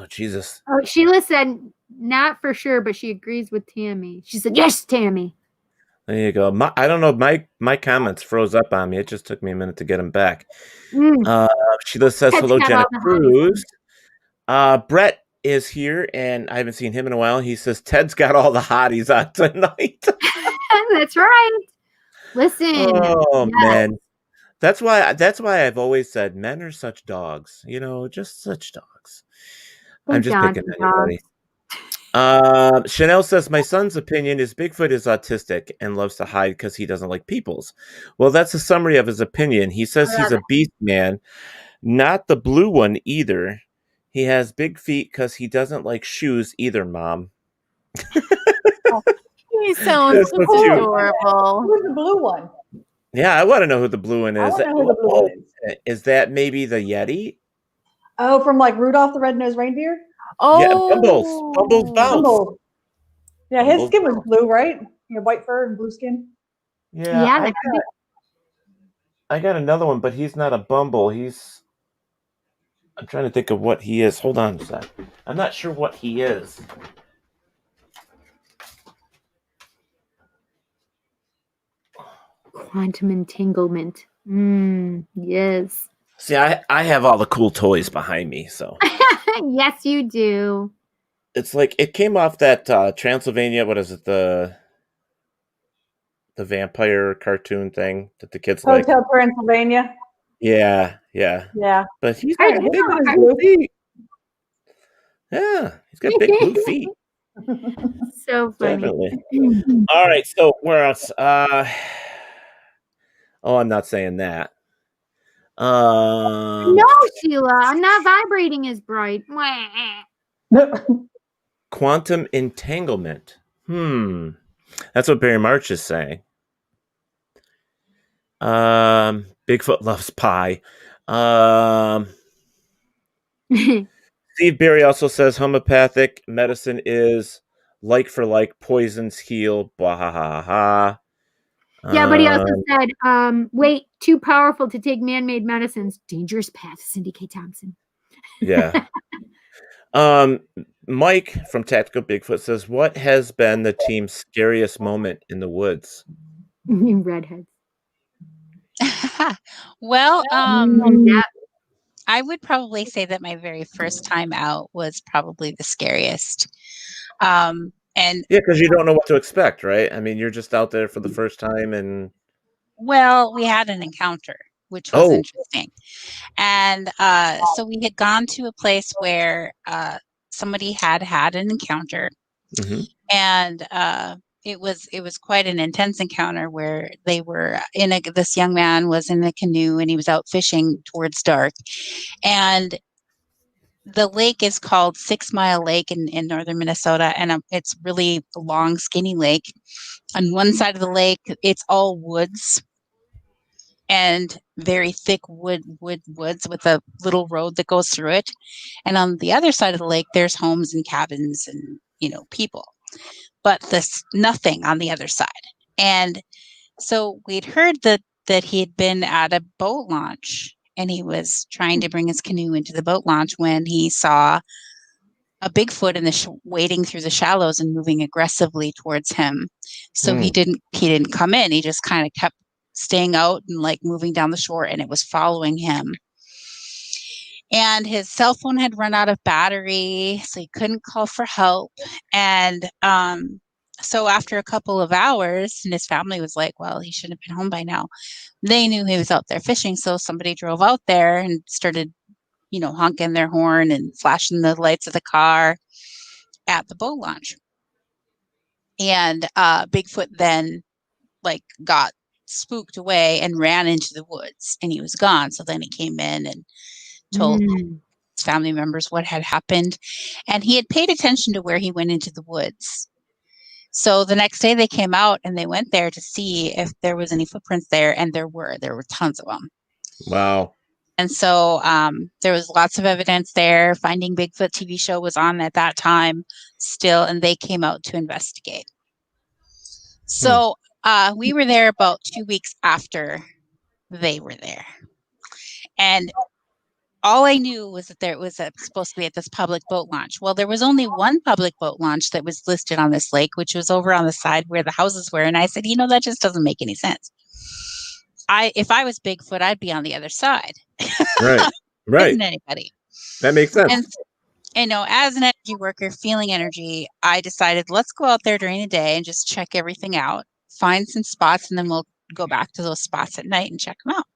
Jesus? Oh, Sheila said not for sure, but she agrees with Tammy. She said, yes, Tammy. There you go. I don't know. My comments froze up on me. It just took me a minute to get them back. Sheila says, hello, Jenna Cruz. Brett is here, and I haven't seen him in a while. He says, Ted's got all the hotties on tonight. That's right. Listen. Oh, man. That's why I've always said men are such dogs, just such dogs. I'm just picking anybody. Chanel says, my son's opinion is Bigfoot is autistic and loves to hide because he doesn't like peoples. Well, that's a summary of his opinion. He says he's a beast man, not the blue one either. He has big feet because he doesn't like shoes either, Mom. He sounds adorable. Who's the blue one? Yeah, I want to know who the blue one is. I want to know who the blue one is. Is that maybe the Yeti? Oh, from like Rudolph the Red-Nosed Reindeer? Oh, yeah, Bumbles bounce. Bumble. Yeah, his skin was blue, right? He had white fur and blue skin. Yeah, I got another one, but he's not a Bumble. I'm trying to think of what he is. Hold on a sec. I'm not sure what he is. Quantum entanglement. Yes. See, I have all the cool toys behind me, so. Yes, you do. It's like it came off that Transylvania. What is it? The vampire cartoon thing that the kids like. Hotel Transylvania. Yeah. But he's got big blue feet. Yeah, he's got big blue feet. So funny. Definitely. All right, so where else? I'm not saying that. No, Sheila, I'm not vibrating as bright. Quantum entanglement. That's what Barry March is saying. Bigfoot loves pie. Steve Berry also says homeopathic medicine is like for like, poisons heal. Blah ha ha ha. Yeah, but he also said, wait, too powerful to take man-made medicines. Dangerous path, Cindy K. Thompson. Yeah. Mike from Tactical Bigfoot says, what has been the team's scariest moment in the woods? Redheads. Well, Yeah. I would probably say that my very first time out was probably the scariest. And yeah, because you don't know what to expect, right? I mean, you're just out there for the first time, and well, we had an encounter, which was interesting. And so we had gone to a place where somebody had an encounter, and it was quite an intense encounter where they were this young man was in a canoe and he was out fishing towards dark, and the lake is called 6 Mile Lake in northern Minnesota, and it's really a long, skinny lake. On one side of the lake, it's all woods and very thick woods with a little road that goes through it. And on the other side of the lake, there's homes and cabins and, people. But there's nothing on the other side. And so we'd heard that he had been at a boat launch, and he was trying to bring his canoe into the boat launch when he saw a Bigfoot in wading through the shallows and moving aggressively towards him. So he didn't come in. He just kind of kept staying out and like moving down the shore, and it was following him. And his cell phone had run out of battery, so he couldn't call for help. And so after a couple of hours, and his family was like, well, he should have been home by now. They knew he was out there fishing, so somebody drove out there and started, honking their horn and flashing the lights of the car at the boat launch. And Bigfoot then got spooked away and ran into the woods, and he was gone. So then he came in and told his family members what had happened, and he had paid attention to where he went into the woods. So the next day they came out and they went there to see if there was any footprints there, and there were tons of them. Wow. And so there was lots of evidence there. Finding Bigfoot TV show was on at that time still, and they came out to investigate. So we were there about 2 weeks after they were there. And all I knew was that there was supposed to be at this public boat launch. Well, there was only one public boat launch that was listed on this lake, which was over on the side where the houses were. And I said, that just doesn't make any sense. If I was Bigfoot, I'd be on the other side. Right. Isn't anybody? That makes sense. And, as an energy worker, feeling energy, I decided let's go out there during the day and just check everything out, find some spots, and then we'll go back to those spots at night and check them out.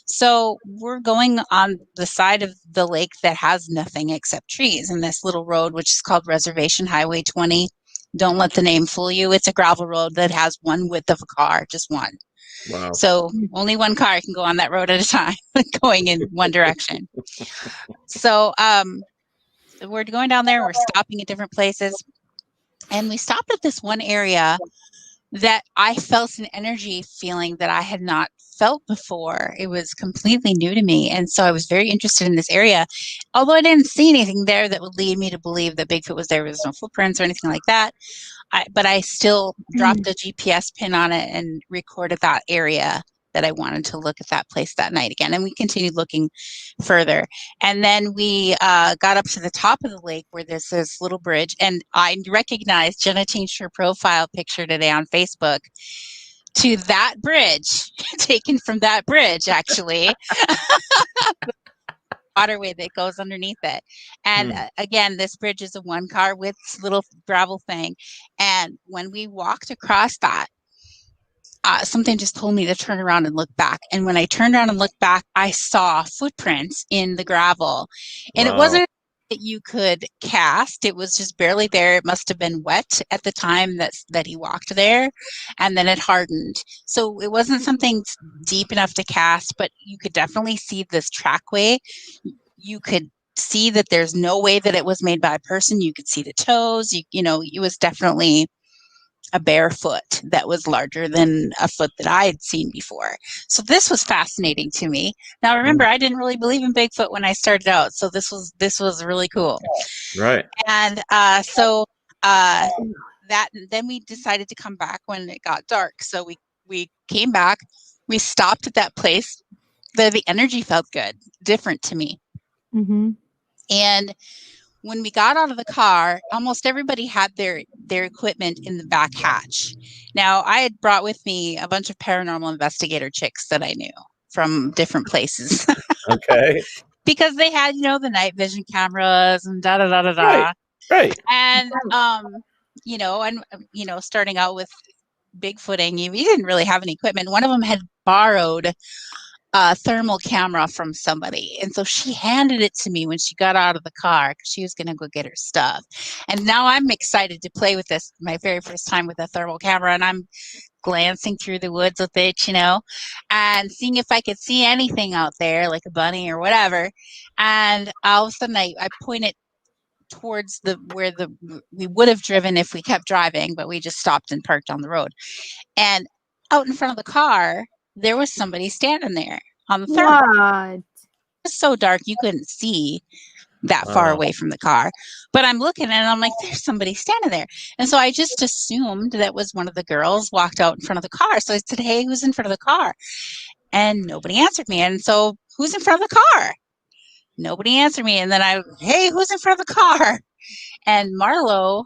So we're going on the side of the lake that has nothing except trees, and this little road, which is called Reservation Highway 20. Don't let the name fool you. It's a gravel road that has one width of a car, just one. Wow. So only one car can go on that road at a time, going in one direction. So we're going down there. We're stopping at different places. And we stopped at this one area that I felt an energy feeling that I had not felt before. It was completely new to me. And so I was very interested in this area. Although I didn't see anything there that would lead me to believe that Bigfoot was there. There was no footprints or anything like that. But I still dropped a GPS pin on it and recorded that area that I wanted to look at that place that night again. And we continued looking further. And then we got up to the top of the lake where there's this little bridge. And I recognized Jenna changed her profile picture today on Facebook to that bridge, taken from that bridge, actually. Waterway that goes underneath it. And again, this bridge is a one car with little gravel thing. And when we walked across that, something just told me to turn around and look back. And when I turned around and looked back, I saw footprints in the gravel. And It wasn't that you could cast. It was just barely there. It must have been wet at the time that he walked there, and then it hardened. So it wasn't something deep enough to cast, but you could definitely see this trackway. You could see that there's no way that it was made by a person. You could see the toes. You know, it was definitely a bare foot that was larger than a foot that I had seen before. So this was fascinating to me. Now remember, I didn't really believe in Bigfoot when I started out, so this was really cool. Right. And then we decided to come back when it got dark. So we came back, we stopped at that place. The energy felt good, different to me. Mm-hmm. And when we got out of the car, almost everybody had their equipment in the back hatch. Now, I had brought with me a bunch of paranormal investigator chicks that I knew from different places. Okay. Because they had, the night vision cameras and da-da-da-da-da. Right. And, starting out with Bigfooting, you didn't really have any equipment. One of them had borrowed a thermal camera from somebody. And so she handed it to me when she got out of the car because she was going to go get her stuff. And now I'm excited to play with this, my very first time with a thermal camera. And I'm glancing through the woods with it, and seeing if I could see anything out there, like a bunny or whatever. And all of a sudden I point it towards where we would have driven if we kept driving, but we just stopped and parked on the road. And out in front of the car, there was somebody standing there on the thermal. What? It was so dark you couldn't see that far away from the car. But I'm looking and I'm like, there's somebody standing there. And so I just assumed that was one of the girls walked out in front of the car. So I said, hey, who's in front of the car? And nobody answered me. And so, who's in front of the car? Nobody answered me. And then hey, who's in front of the car? And Marlo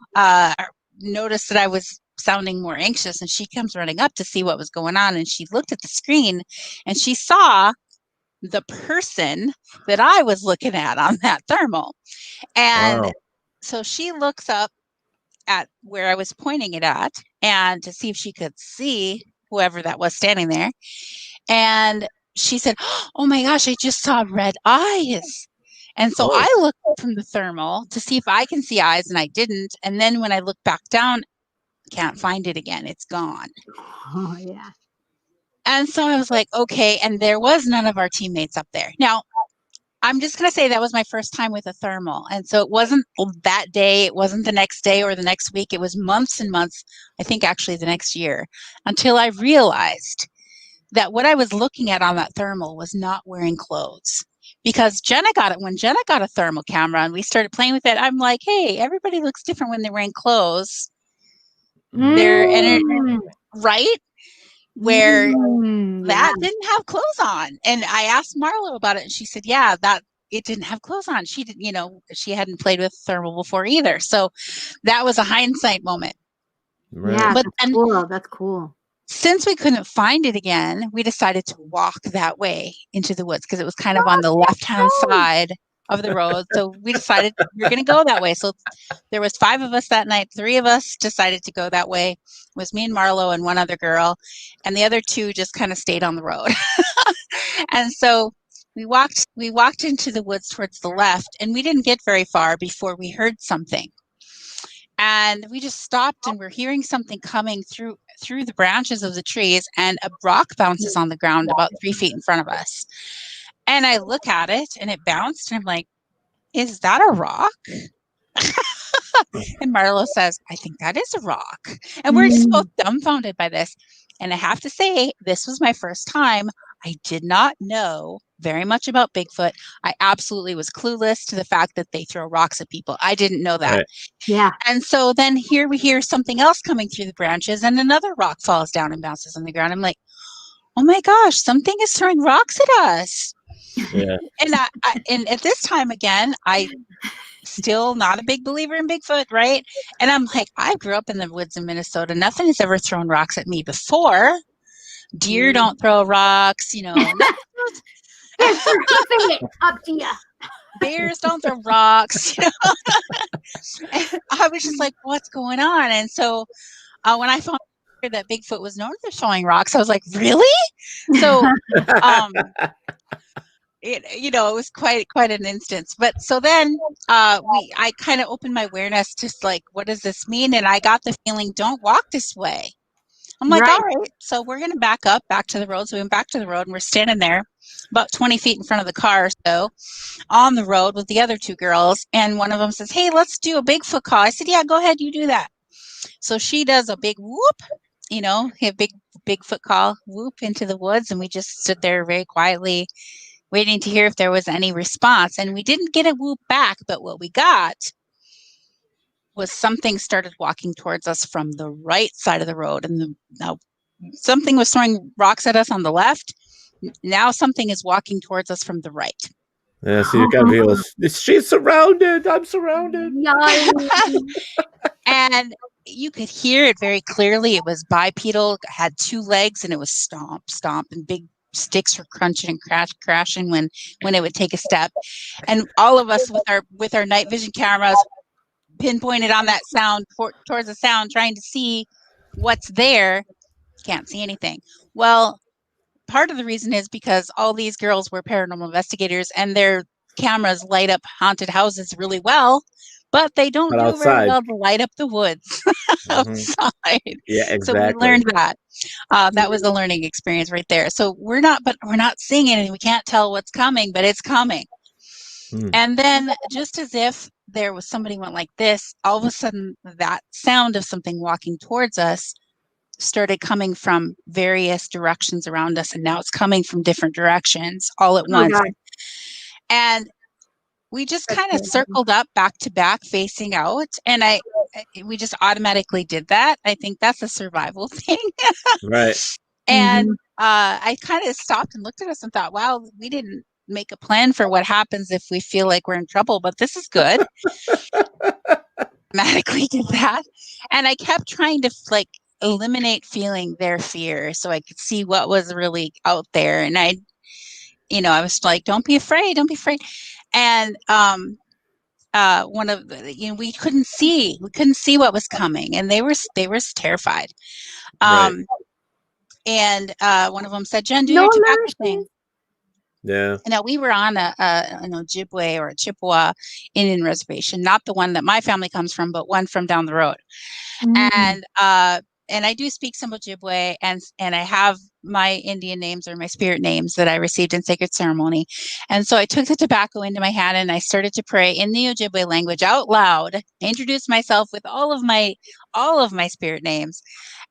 noticed that I was sounding more anxious, and she comes running up to see what was going on. And she looked at the screen and she saw the person that I was looking at on that thermal. And so she looks up at where I was pointing it at and to see if she could see whoever that was standing there. And she said, oh my gosh, I just saw red eyes. And so I looked up from the thermal to see if I can see eyes, and I didn't. And then when I look back down, can't find it again. It's gone. Oh, yeah. And so I was like, okay. And there was none of our teammates up there. Now, I'm just going to say that was my first time with a thermal. And so it wasn't that day. It wasn't the next day or the next week. It was months and months, I think actually the next year, until I realized that what I was looking at on that thermal was not wearing clothes. Because when Jenna got a thermal camera and we started playing with it, I'm like, hey, everybody looks different when they're wearing clothes. They're right? Where that didn't have clothes on. And I asked Marlo about it, and she said, yeah, that it didn't have clothes on. She didn't, she hadn't played with thermal before either. So that was a hindsight moment. Right. Yeah, that's cool. Since we couldn't find it again, we decided to walk that way into the woods because it was kind of on the left-hand side of the road. So we decided we were going to go that way. So there was 5 of us that night. 3 of us decided to go that way. It was me and Marlo and one other girl. And the other 2 just kind of stayed on the road. And so we walked into the woods towards the left, and we didn't get very far before we heard something. And we just stopped, and we're hearing something coming through the branches of the trees, and a rock bounces on the ground about 3 feet in front of us. And I look at it, and it bounced, and I'm like, is that a rock? And Marlo says, I think that is a rock. And we're just both dumbfounded by this. And I have to say, this was my first time. I did not know very much about Bigfoot. I absolutely was clueless to the fact that they throw rocks at people. I didn't know that. Right. Yeah. And so then here we hear something else coming through the branches, and another rock falls down and bounces on the ground. I'm like, oh my gosh, something is throwing rocks at us. Yeah. And at this time, again, I still not a big believer in Bigfoot, right? And I'm like, I grew up in the woods in Minnesota. Nothing has ever thrown rocks at me before. Deer don't throw rocks, Up to you. Bears don't throw rocks, And I was just like, what's going on? And so when I found out that Bigfoot was known for throwing rocks, I was like, really? So it was quite an instance. But so then I kind of opened my awareness to like, what does this mean? And I got the feeling, don't walk this way. I'm like, all right, so we're going to back to the road. So we went back to the road, and we're standing there about 20 feet in front of the car or so on the road with the other 2 girls. And one of them says, hey, let's do a Bigfoot call. I said, yeah, go ahead, you do that. So she does a big whoop, a big Bigfoot call, whoop into the woods, and we just stood there very quietly waiting to hear if there was any response. And we didn't get a whoop back, but what we got was something started walking towards us from the right side of the road. And now something was throwing rocks at us on the left. Now something is walking towards us from the right. Yeah, so you gotta feel she's surrounded. I'm surrounded. And you could hear it very clearly. It was bipedal, had 2 legs, and it was stomp, stomp, and big sticks were crunching and crashing when it would take a step. And all of us with our night vision cameras pinpointed on that sound towards the sound, trying to see what's there. Can't see anything. Well, part of the reason is because all these girls were paranormal investigators, and their cameras light up haunted houses really well, but they don't do very well to light up the woods outside. Yeah, exactly. So we learned that. That was a learning experience right there. So we're not seeing anything. We can't tell what's coming, but it's coming. And then, just as if there was somebody went like this, all of a sudden that sound of something walking towards us started coming from various directions around us, and now it's coming from different directions all at once. And we just kind of circled up back to back facing out, and we just automatically did that. I think that's a survival thing. Right. And I kind of stopped and looked at us and thought, wow, we didn't make a plan for what happens if we feel like we're in trouble, but this is good. Automatically did that. And I kept trying to eliminate feeling their fear so I could see what was really out there. And I was like, don't be afraid. And one of the, we couldn't see what was coming, and they were terrified. And one of them said, Jen, do your tobacco thing. Yeah. Now we were on an Ojibwe or a Chippewa Indian reservation, not the one that my family comes from, but one from down the road. And I do speak some Ojibwe, and I have my Indian names or my spirit names that I received in sacred ceremony. And so I took the tobacco into my hand and I started to pray in the Ojibwe language out loud. I introduced myself with all of my spirit names.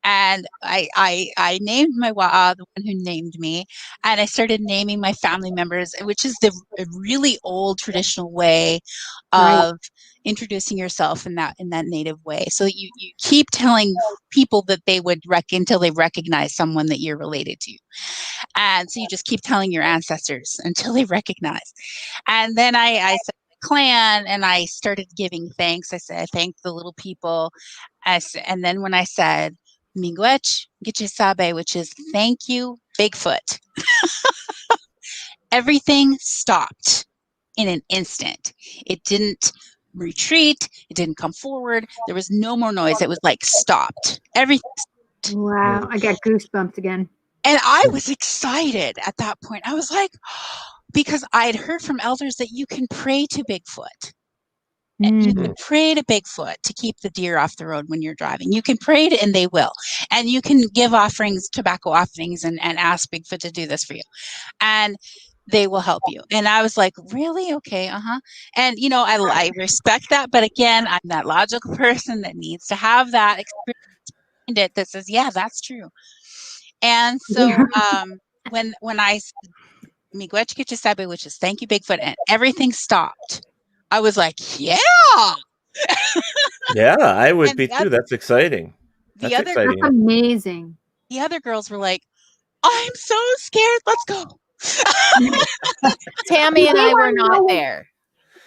And I named my Wa'a, the one who named me, and I started naming my family members, which is the really old traditional way of introducing yourself in that native way. So you keep telling people that they would until they recognize someone that you're related to. And so you just keep telling your ancestors until they recognize. And then I said clan, and I started giving thanks. I said, I thanked the little people. And then when I said, Miigwech Gichisabe, which is thank you, Bigfoot, everything stopped in an instant. It didn't retreat. It didn't come forward. There was no more noise. It was like stopped. Everything stopped. Wow. I got goosebumps again. And I was excited at that point. I was like, because I had heard from elders that you can pray to Bigfoot. And you can pray to Bigfoot to keep the deer off the road when you're driving. You can pray to, and they will. And you can give offerings, tobacco offerings, and ask Bigfoot to do this for you. And they will help you. And I was like, really? Okay. And, I respect that. But again, I'm that logical person that needs to have that experience that says, yeah, that's true. And so when I Miigwech Gichisabe, which is thank you, Bigfoot, and everything stopped, I was like, yeah. Yeah, I would be too. That's exciting. That's exciting. That's amazing. The other girls were like, I'm so scared. Let's go. Tammy and I were not there.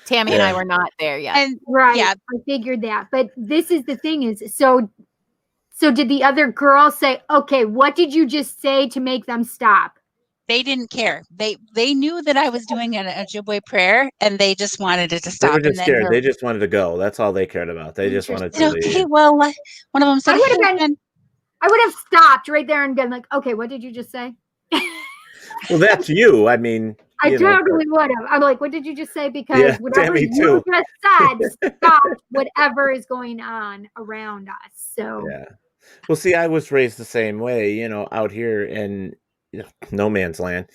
Tammy and I were not there yet. And I figured that. But this is the thing is, so did the other girls say, okay, what did you just say to make them stop? They didn't care. They knew that I was doing an Ojibwe prayer, and they just wanted it to stop. They were just scared. They just wanted to go. That's all they cared about. They just wanted to leave. Okay, well, one of them said, I would have stopped right there and been like, okay, what did you just say? Well, that's you. I mean, I totally would have. I'm like, what did you just say? Because whatever you just said, stop whatever is going on around us. So yeah. Well, see, I was raised the same way, out here in no man's land.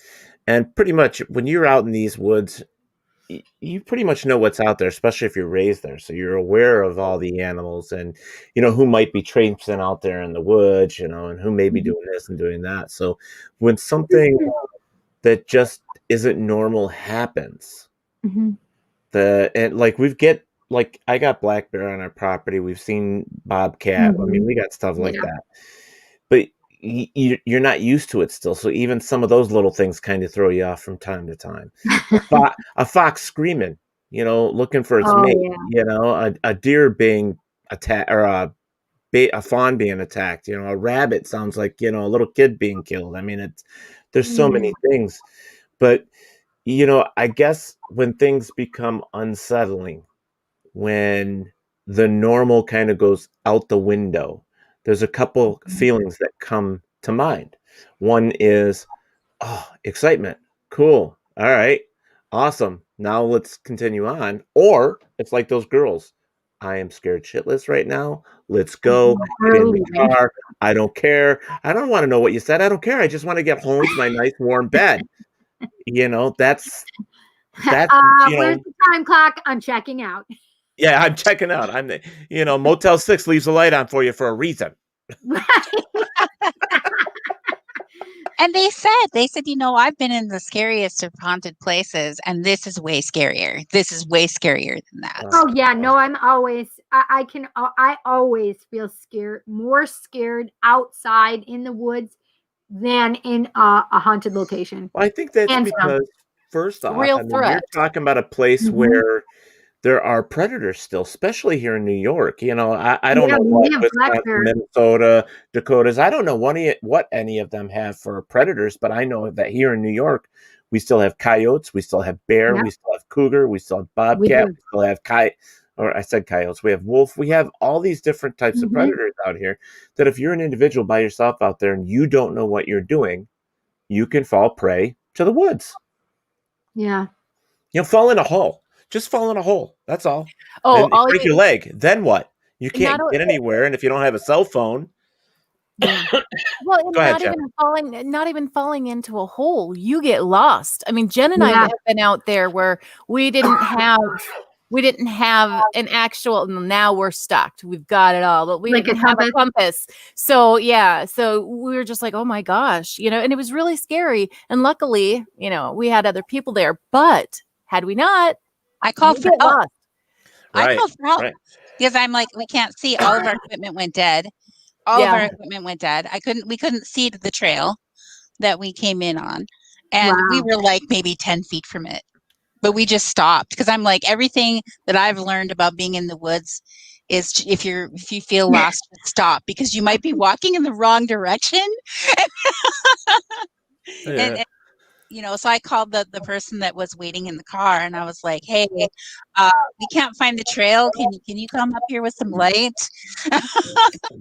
And pretty much when you're out in these woods, you pretty much know what's out there, especially if you're raised there. So you're aware of all the animals and, who might be traipsing out there in the woods, and who may be doing this and doing that. So when something that just isn't normal happens, I got black bear on our property. We've seen bobcat. I mean, we got stuff like that, but you're not used to it still. So even some of those little things kind of throw you off from time to time. A fox screaming, looking for its mate. Yeah. A deer being attacked, or a fawn being attacked. A rabbit sounds like a little kid being killed. I mean, there's so many things, but I guess when things become unsettling, when the normal kind of goes out the window, there's a couple feelings that come to mind. One is, excitement. Cool. All right. Awesome. Now let's continue on. Or it's like those girls. I am scared shitless right now. Let's go. Get in the car. I don't care. I don't want to know what you said. I don't care. I just want to get home to my nice warm bed. That's where's the time clock? I'm checking out. Yeah, I'm checking out. I'm Motel 6 leaves the light on for you for a reason. And they said, I've been in the scariest of haunted places, and this is way scarier. This is way scarier than that. Oh yeah, no, I'm always, I always feel scared, more scared outside in the woods than in a haunted location. Well, I think that's because first off, Real threat. You're talking about a place where there are predators still, especially here in New York. I don't know what Wisconsin, Minnesota, Dakotas. I don't know what any of them have for predators, but I know that here in New York, we still have coyotes, we still have bear, we still have cougar, we still have bobcat, we still have coyotes, we have wolf. We have all these different types of predators out here that if you're an individual by yourself out there and you don't know what you're doing, you can fall prey to the woods. Yeah. Fall in a hole. Just fall in a hole. That's all. Oh, and break your leg. Then what? You can't get anywhere. And if you don't have a cell phone. Well, not even falling into a hole. You get lost. I mean, Jen and I have been out there where we didn't have an actual. Now we're stocked. We've got it all, but we didn't have a compass. So so we were just like, oh my gosh, and it was really scary. And luckily, we had other people there. But had we not, I called for help. I called for help because I'm like, we can't see. All of our equipment went dead. All of our equipment went dead. We couldn't see the trail that we came in on. And we were like maybe 10 feet from it. But we just stopped because I'm like, everything that I've learned about being in the woods is if you feel lost, stop, because you might be walking in the wrong direction. And so I called the person that was waiting in the car, and I was like, hey, we can't find the trail. Can you come up here with some light?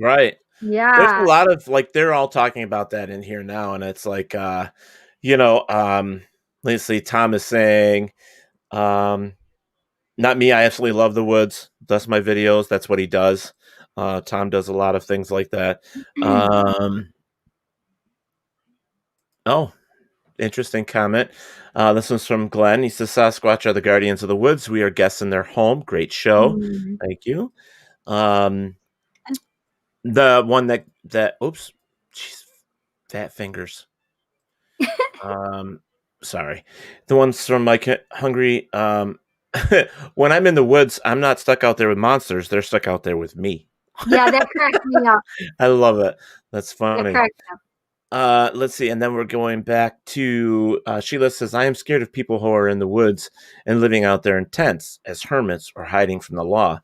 Right. Yeah. There's a lot of they're all talking about that in here now. And it's like, let's see, Tom is saying, not me. I absolutely love the woods. That's my videos. That's what he does. Tom does a lot of things like that. Interesting comment. This one's from Glenn. He says, Sasquatch are the guardians of the woods. We are guests in their home. Great show. Thank you. The one that oops, jeez, fat fingers. Sorry. The ones from Mike Hungry. When I'm in the woods, I'm not stuck out there with monsters. They're stuck out there with me. Yeah, that cracks me up. I love it. That's funny. That cracks me up. Let's see. And then we're going back to Sheila says, I am scared of people who are in the woods and living out there in tents as hermits or hiding from the law.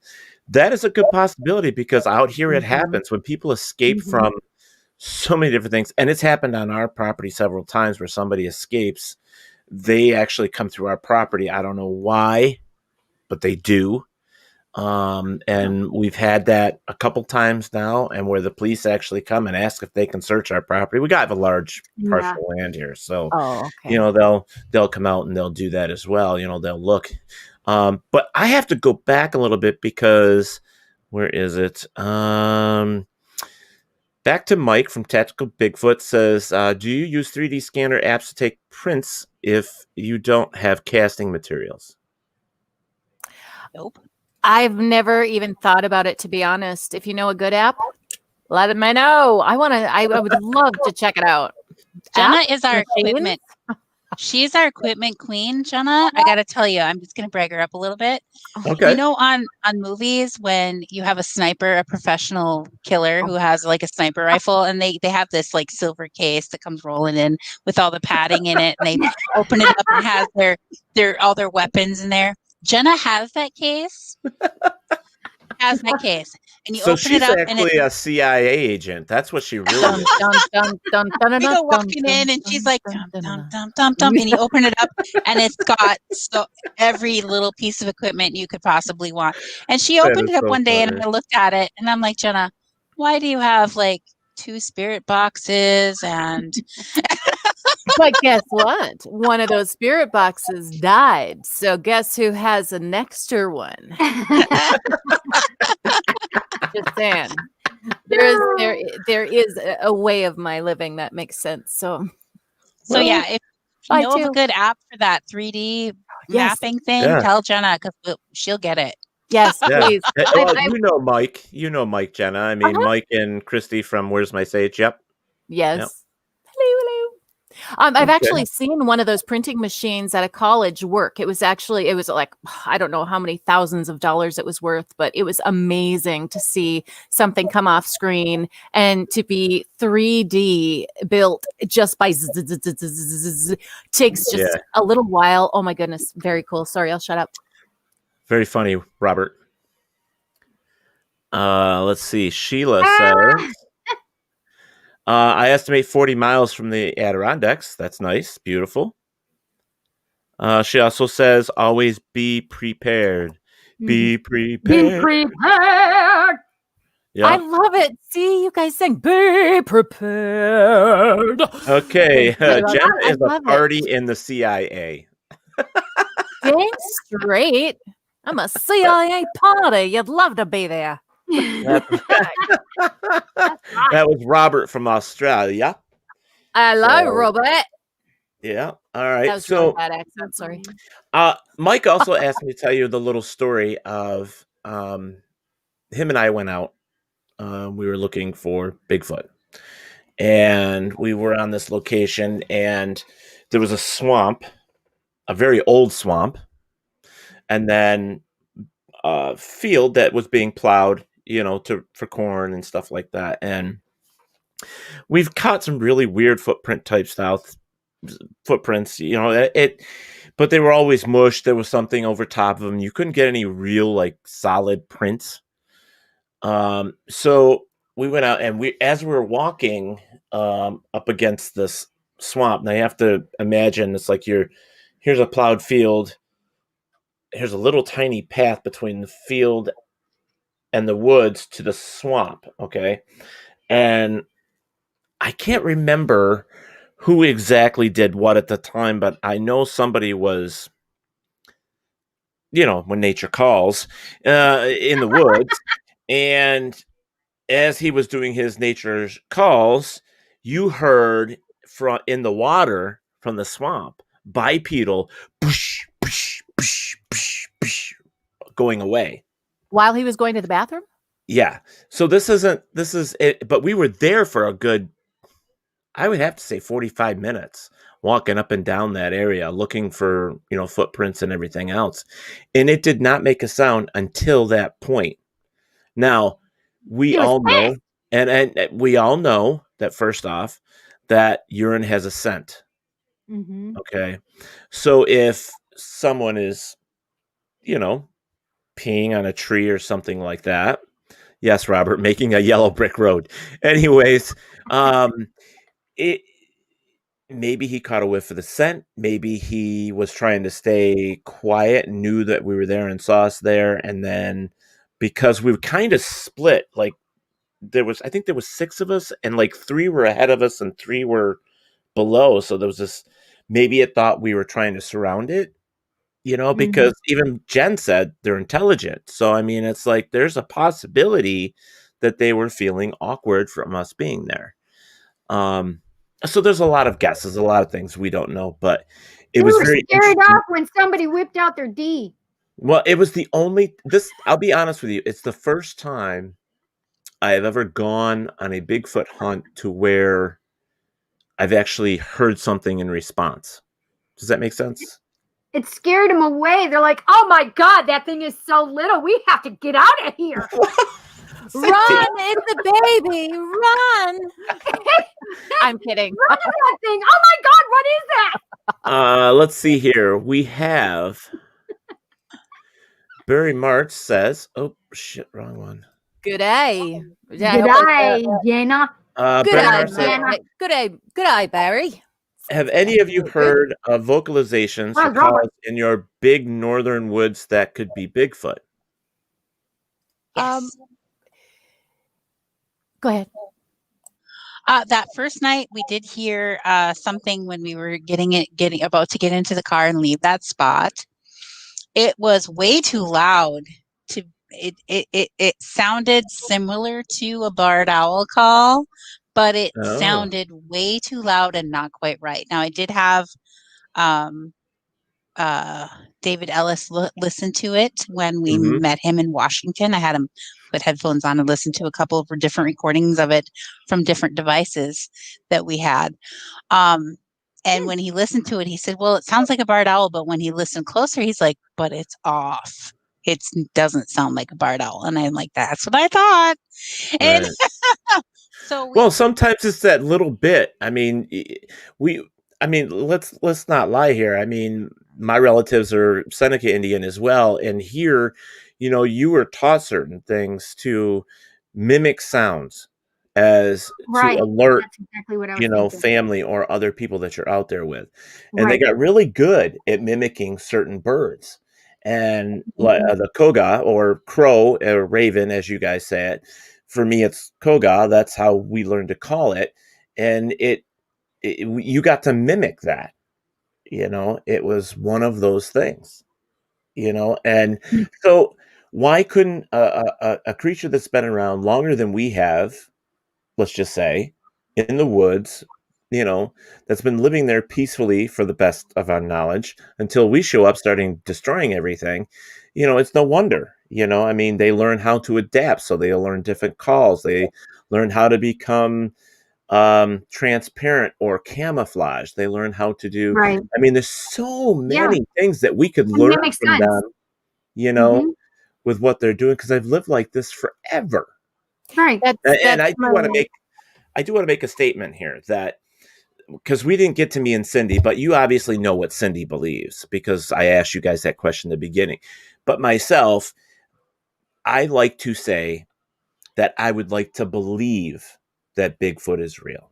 That is a good possibility because out here it happens when people escape from so many different things. And it's happened on our property several times where somebody escapes. They actually come through our property. I don't know why, but they do. And we've had that a couple times now, and where the police actually come and ask if they can search our property. We got a large parcel of land here, so they'll come out and they'll do that as well. They'll look. But I have to go back a little bit because where is it? Back to Mike from Tactical Bigfoot says, do you use 3D scanner apps to take prints if you don't have casting materials? Nope. I've never even thought about it, to be honest. If you know a good app, let me know. I would love to check it out. Jenna App? is our Machines? equipment. She's our equipment queen, Jenna. I got to tell you, I'm just going to brag her up a little bit. Okay. You know, on movies, when you have a sniper, a professional killer who has like a sniper rifle, and they have this like silver case that comes rolling in with all the padding in it, and they open it up and has their all their weapons in there. Jenna has that case. And you So open she's it up, and actually it's a CIA agent. That's what she really is. we go walking in, and she's like, dum, dum, dum, dum, dum, and you open it up, and it's got every little piece of equipment you could possibly want. And she opened it up one day, and I looked at it, and I'm like, Jenna, why do you have like 2 spirit boxes and But guess what? One of those spirit boxes died. So guess who has an extra one? Just saying. There is a way of my living that makes sense. So yeah, if you I know of do. a good app for that 3D Yes. mapping thing, Yeah. tell Jenna, because she'll get it. Yes, Yeah. please. Well, you know Mike. You know Mike, Jenna. I mean, Uh-huh. Mike and Christy from Where's My Sage? Yep. Yes. Yep. Hello. I've Okay. actually seen one of those printing machines at a college work. It was like, I don't know how many thousands of dollars it was worth, but it was amazing to see something come off screen and to be 3D built just by takes just a little while. Oh my goodness. Very cool. Sorry, I'll shut up. Very funny, Robert. Let's see. Sheila says, I estimate 40 miles from the Adirondacks. That's nice. Beautiful. She also says, always be prepared. Be prepared. Be prepared. Yeah. I love it. See, you guys sing, be prepared. Okay. I Jenna is a love it. party in the CIA. Dang straight. I'm a CIA party. You'd love to be there. That was Robert from Australia. Hello, So- Robert. Yeah. All right. That was So, really bad accent. Sorry. Mike also asked me to tell you the little story of him and I went out. We were looking for Bigfoot, and we were on this location, and there was a swamp, a very old swamp, and then a field that was being plowed, for corn and stuff like that. And we've caught some really weird footprint type style footprints, but they were always mush. There was something over top of them. You couldn't get any real solid prints. So we went out, and as we were walking up against this swamp, now you have to imagine it's like here's a plowed field. Here's a little tiny path between the field and the woods to the swamp. Okay. And I can't remember who exactly did what at the time, but I know somebody was, when nature calls, in the woods. And as he was doing his nature's calls, you heard in the water from the swamp, bipedal, push, push, push, push, push, going away. While he was going to the bathroom? Yeah. So this is it, but we were there for a good, I would have to say 45 minutes walking up and down that area, looking for, footprints and everything else. And it did not make a sound until that point. Now, we all know, and we all know that first off, that urine has a scent. Mm-hmm. Okay. So if someone is, peeing on a tree or something like that. Yes, Robert, making a yellow brick road. Anyways, maybe he caught a whiff of the scent. Maybe he was trying to stay quiet and knew that we were there and saw us there. And then because we kind of split, I think there was 6 of us, and 3 were ahead of us and 3 were below. So there was this, maybe it thought we were trying to surround it, because even Jen said they're intelligent. So, I mean, it's there's a possibility that they were feeling awkward from us being there. So there's a lot of guesses, a lot of things we don't know, but it was very scared off when somebody whipped out their D. Well, it was the only I'll be honest with you, it's the first time I've ever gone on a Bigfoot hunt to where I've actually heard something in response. Does that make sense? It scared them away. They're like, "Oh my God, that thing is so little. We have to get out of here." Run, it's a baby. Run. I'm kidding. Run to that thing. Oh my God, what is that? Let's see here. We have Barry March says, oh shit, wrong one. Good day. Good day, Jenna. Good eye, Jenna. Good eye, Barry. Have any of you heard of vocalizations or calls in your big northern woods that could be Bigfoot? Yes. Go ahead. That first night we did hear something when we were getting about to get into the car and leave that spot. It was way too loud. It sounded similar to a barred owl call, but it sounded way too loud and not quite right. Now I did have David Ellis listen to it when we met him in Washington. I had him put headphones on and listen to a couple of different recordings of it from different devices that we had. And when he listened to it, he said, well, it sounds like a barred owl. But when he listened closer, he's like, but it's off. It doesn't sound like a barred owl. And I'm like, that's what I thought. And well, sometimes it's that little bit. I mean, let's not lie here. I mean, my relatives are Seneca Indian as well. And here, you were taught certain things to mimic sounds as to alert, exactly what I was thinking. family or other people that you're out there with. And they got really good at mimicking certain birds. And the koga or crow or raven, as you guys say it, for me, it's koga. That's how we learned to call it. And you got to mimic that. It was one of those things, and so why couldn't a creature that's been around longer than we have, let's just say, in the woods, that's been living there peacefully for the best of our knowledge until we show up starting destroying everything, it's no wonder, I mean, they learn how to adapt. So they learn different calls. They learn how to become transparent or camouflage. They learn how to do, I mean, there's so many things that we could learn from them, with what they're doing. Cause I've lived like this forever. Right. And I do want to make a statement here that, because we didn't get to me and Cindy, but you obviously know what Cindy believes because I asked you guys that question in the beginning. But myself, I like to say that I would like to believe that Bigfoot is real.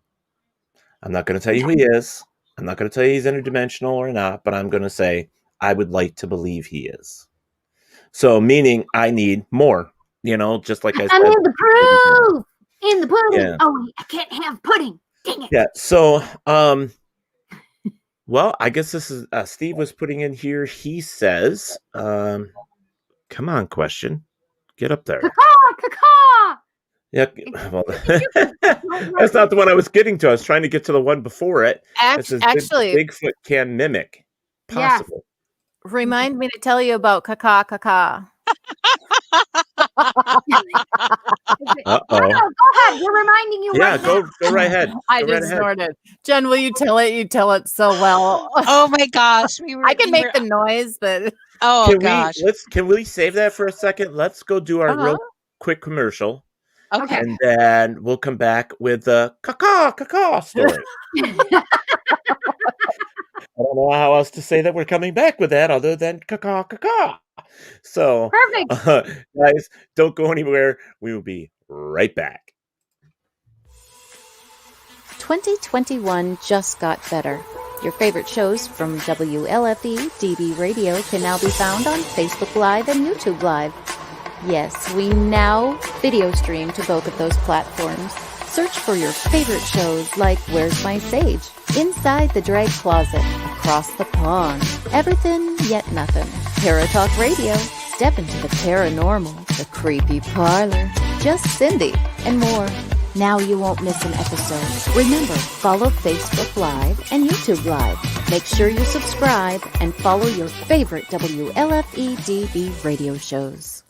I'm not going to tell you who he is. I'm not going to tell you he's interdimensional or not, but I'm going to say I would like to believe he is. So meaning I need more, just like I said. I need the proof in the pudding. Yeah. Oh, I can't have pudding. Dang it. Yeah. So, well, I guess this is Steve was putting in here. He says, come on, question. Get up there. Caw. Yeah, well, that's not the one I was getting to. I was trying to get to the one before it. Actually, Bigfoot can mimic. Possible. Yeah. Remind me to tell you about caca. Uh-oh. Go ahead. We're reminding you. Yeah, go right ahead. I just snorted. Jen, will you tell it? You tell it so well. Oh my gosh. I can make the noise, but can we save that for a second? Let's go do our real quick commercial. Okay. And then we'll come back with the caca story. I don't know how else to say that we're coming back with that other than caca. So, perfect. Guys, don't go anywhere. We will be right back. 2021 just got better. Your favorite shows from WLFE DB Radio can now be found on Facebook Live and YouTube Live. Yes, we now video stream to both of those platforms. Search for your favorite shows like Where's My Sage, Inside the Drag Closet, Across the Pond, Everything Yet Nothing, Paratalkradio, Step into the Paranormal, The Creepy Parlor, Just Cindy, and more. Now you won't miss an episode. Remember, follow Facebook Live and YouTube Live. Make sure you subscribe and follow your favorite WLFE-DB radio shows.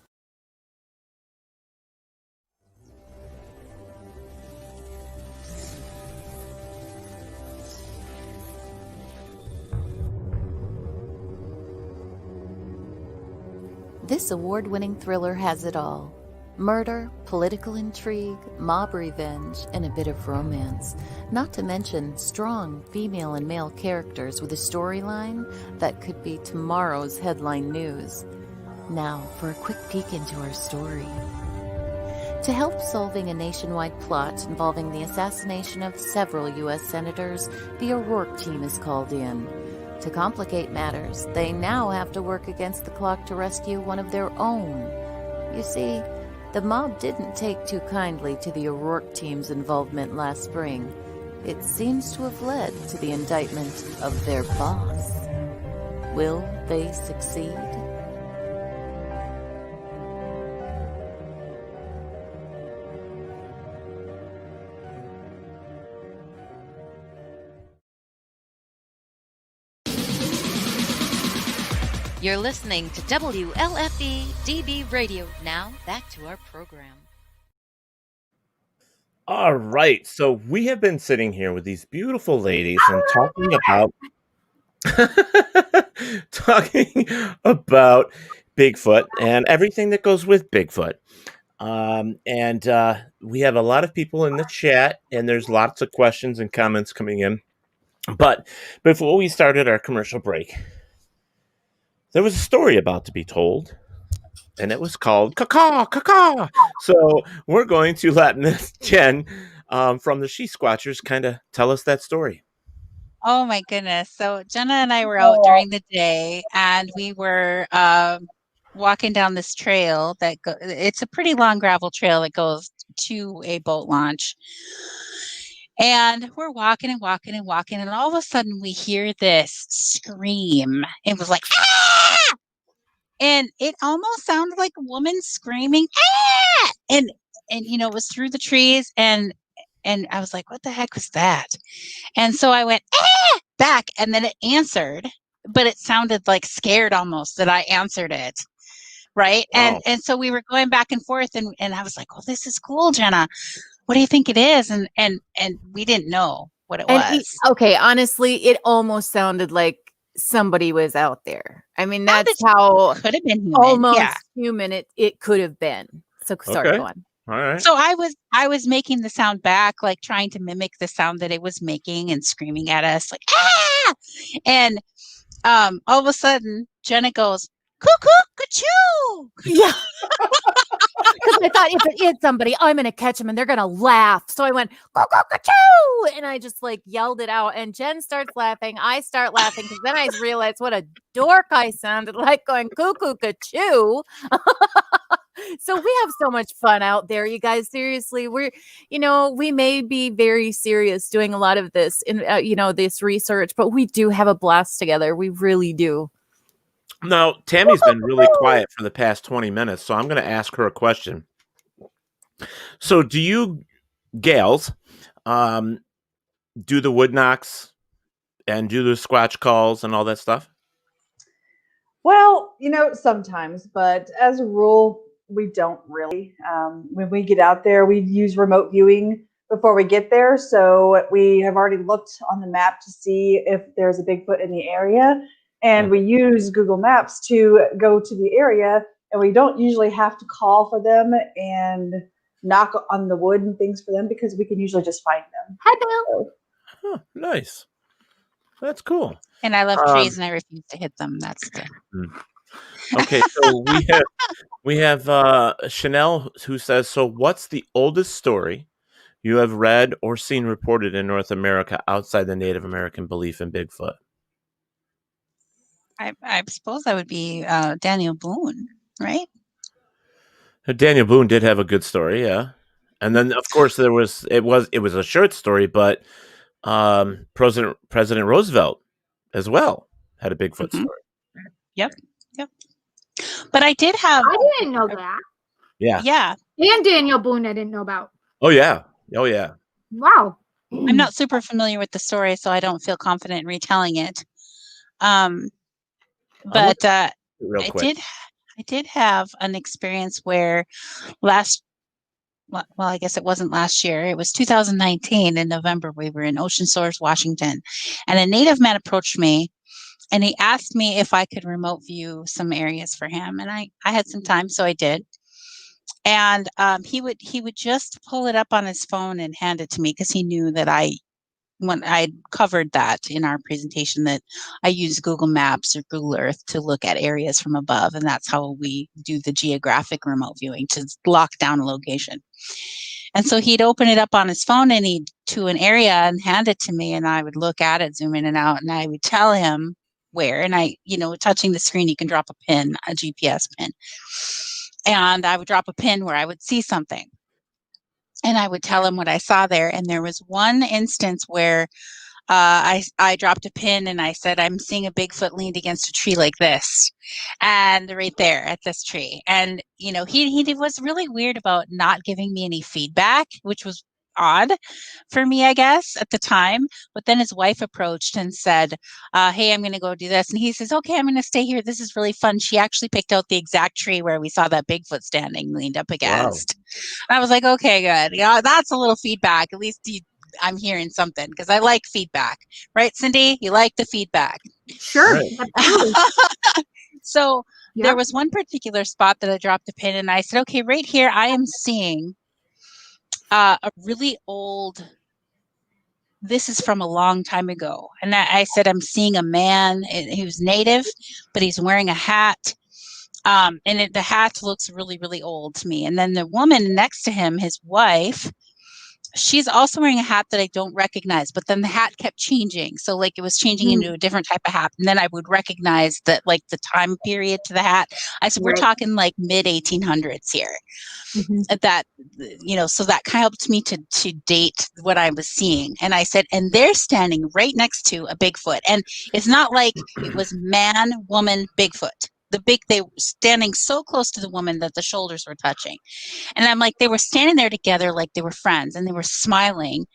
This award-winning thriller has it all. Murder, political intrigue, mob revenge, and a bit of romance. Not to mention strong female and male characters with a storyline that could be tomorrow's headline news. Now for a quick peek into our story. To help solving a nationwide plot involving the assassination of several U.S. senators, the O'Rourke team is called in. To complicate matters, they now have to work against the clock to rescue one of their own. You see, the mob didn't take too kindly to the O'Rourke team's involvement last spring. It seems to have led to the indictment of their boss. Will they succeed? You're listening to WLFE DB Radio. Now, back to our program. All right. So we have been sitting here with these beautiful ladies and talking about Bigfoot and everything that goes with Bigfoot. And we have a lot of people in the chat, and there's lots of questions and comments coming in. But before we started our commercial break, there was a story about to be told, and it was called Caw Caw. So we're going to let Miss Jen from the SHE-Squatchers kind of tell us that story. Oh my goodness. So Jenna and I were out during the day, and we were walking down this trail it's a pretty long gravel trail that goes to a boat launch. And we're walking and walking and walking, and all of a sudden we hear this scream. It was like, ah! And it almost sounded like a woman screaming, ah! And it was through the trees, and I was like, what the heck was that? And so I went, ah! Back, and then it answered, but it sounded like scared almost that I answered it. Right. Wow. And so we were going back and forth, and I was like, well, this is cool, Jenna. What do you think it is? And we didn't know what it was. Okay, honestly, it almost sounded like somebody was out there. I mean, that's how could have been human. Almost human it could have been. So sorry, Okay. go on. All right. So I was making the sound back, like trying to mimic the sound that it was making and screaming at us, like ah! And all of a sudden, Jenna goes, cuckoo, ka-choo! Yeah. Because I thought if it is somebody, I'm going to catch them and they're going to laugh. So I went, cuckoo, ka-choo! And I just yelled it out. And Jen starts laughing. I start laughing because then I realized what a dork I sounded like going cuckoo, ka-choo. So we have so much fun out there, you guys. Seriously, we may be very serious doing a lot of this, this research, but we do have a blast together. We really do. Now, Tammy's been really quiet for the past 20 minutes, so I'm going to ask her a question. So do you gals do the wood knocks and do the squatch calls and all that stuff? Well, sometimes, but as a rule, we don't really. When we get out there, we use remote viewing before we get there. So we have already looked on the map to see if there's a Bigfoot in the area. And we use Google Maps to go to the area, and we don't usually have to call for them and knock on the wood and things for them because we can usually just find them. Hi, Bill. Huh, nice. That's cool. And I love trees, and I refuse to hit them. That's the... Okay, so we have Chanel who says, so what's the oldest story you have read or seen reported in North America outside the Native American belief in Bigfoot? I suppose that would be Daniel Boone, right? Daniel Boone did have a good story, yeah. And then, of course, it was a short story, but President Roosevelt as well had a Bigfoot story. Yep. But I did have. I didn't know that. Yeah. Yeah. And Daniel Boone, I didn't know about. Oh yeah. Oh yeah. Wow. I'm not super familiar with the story, so I don't feel confident in retelling it. But real quick. I did have an experience where I guess it wasn't last year. It was 2019 in November. We were in Ocean Shores, Washington, and a native man approached me and he asked me if I could remote view some areas for him. And I had some time, so I did. And he would just pull it up on his phone and hand it to me because he knew that when I covered that in our presentation, that I use Google Maps or Google Earth to look at areas from above. And that's how we do the geographic remote viewing, to lock down a location. And so he'd open it up on his phone and he'd to an area and hand it to me. And I would look at it, zoom in and out, and I would tell him where. And touching the screen, you can drop a pin, a GPS pin. And I would drop a pin where I would see something. And I would tell him what I saw there. And there was one instance where I dropped a pin and I said, I'm seeing a Bigfoot leaned against a tree like this, and right there at this tree. And, he was really weird about not giving me any feedback, which was odd for me, I guess, at the time. But then his wife approached and said, hey, I'm going to go do this. And he says, okay, I'm going to stay here. This is really fun. She actually picked out the exact tree where we saw that Bigfoot standing leaned up against. Wow. And I was like, okay, good. That's a little feedback. At least I'm hearing something, because I like feedback. Right, Cindy? You like the feedback. Sure. So there was one particular spot that I dropped a pin and I said, okay, right here, I am seeing a really old, this is from a long time ago. And I said, I'm seeing a man who's native, but he's wearing a hat. And the hat looks really, really old to me. And then the woman next to him, his wife, she's also wearing a hat that I don't recognize, but then the hat kept changing. So it was changing into a different type of hat. And then I would recognize that the time period to the hat. I said, we're talking mid 1800s here. That, so that kind of helped me to date what I was seeing. And I said, and they're standing right next to a Bigfoot. And it's not like it was man, woman, Bigfoot. They were standing so close to the woman that the shoulders were touching. And I'm like, they were standing there together like they were friends, and they were smiling.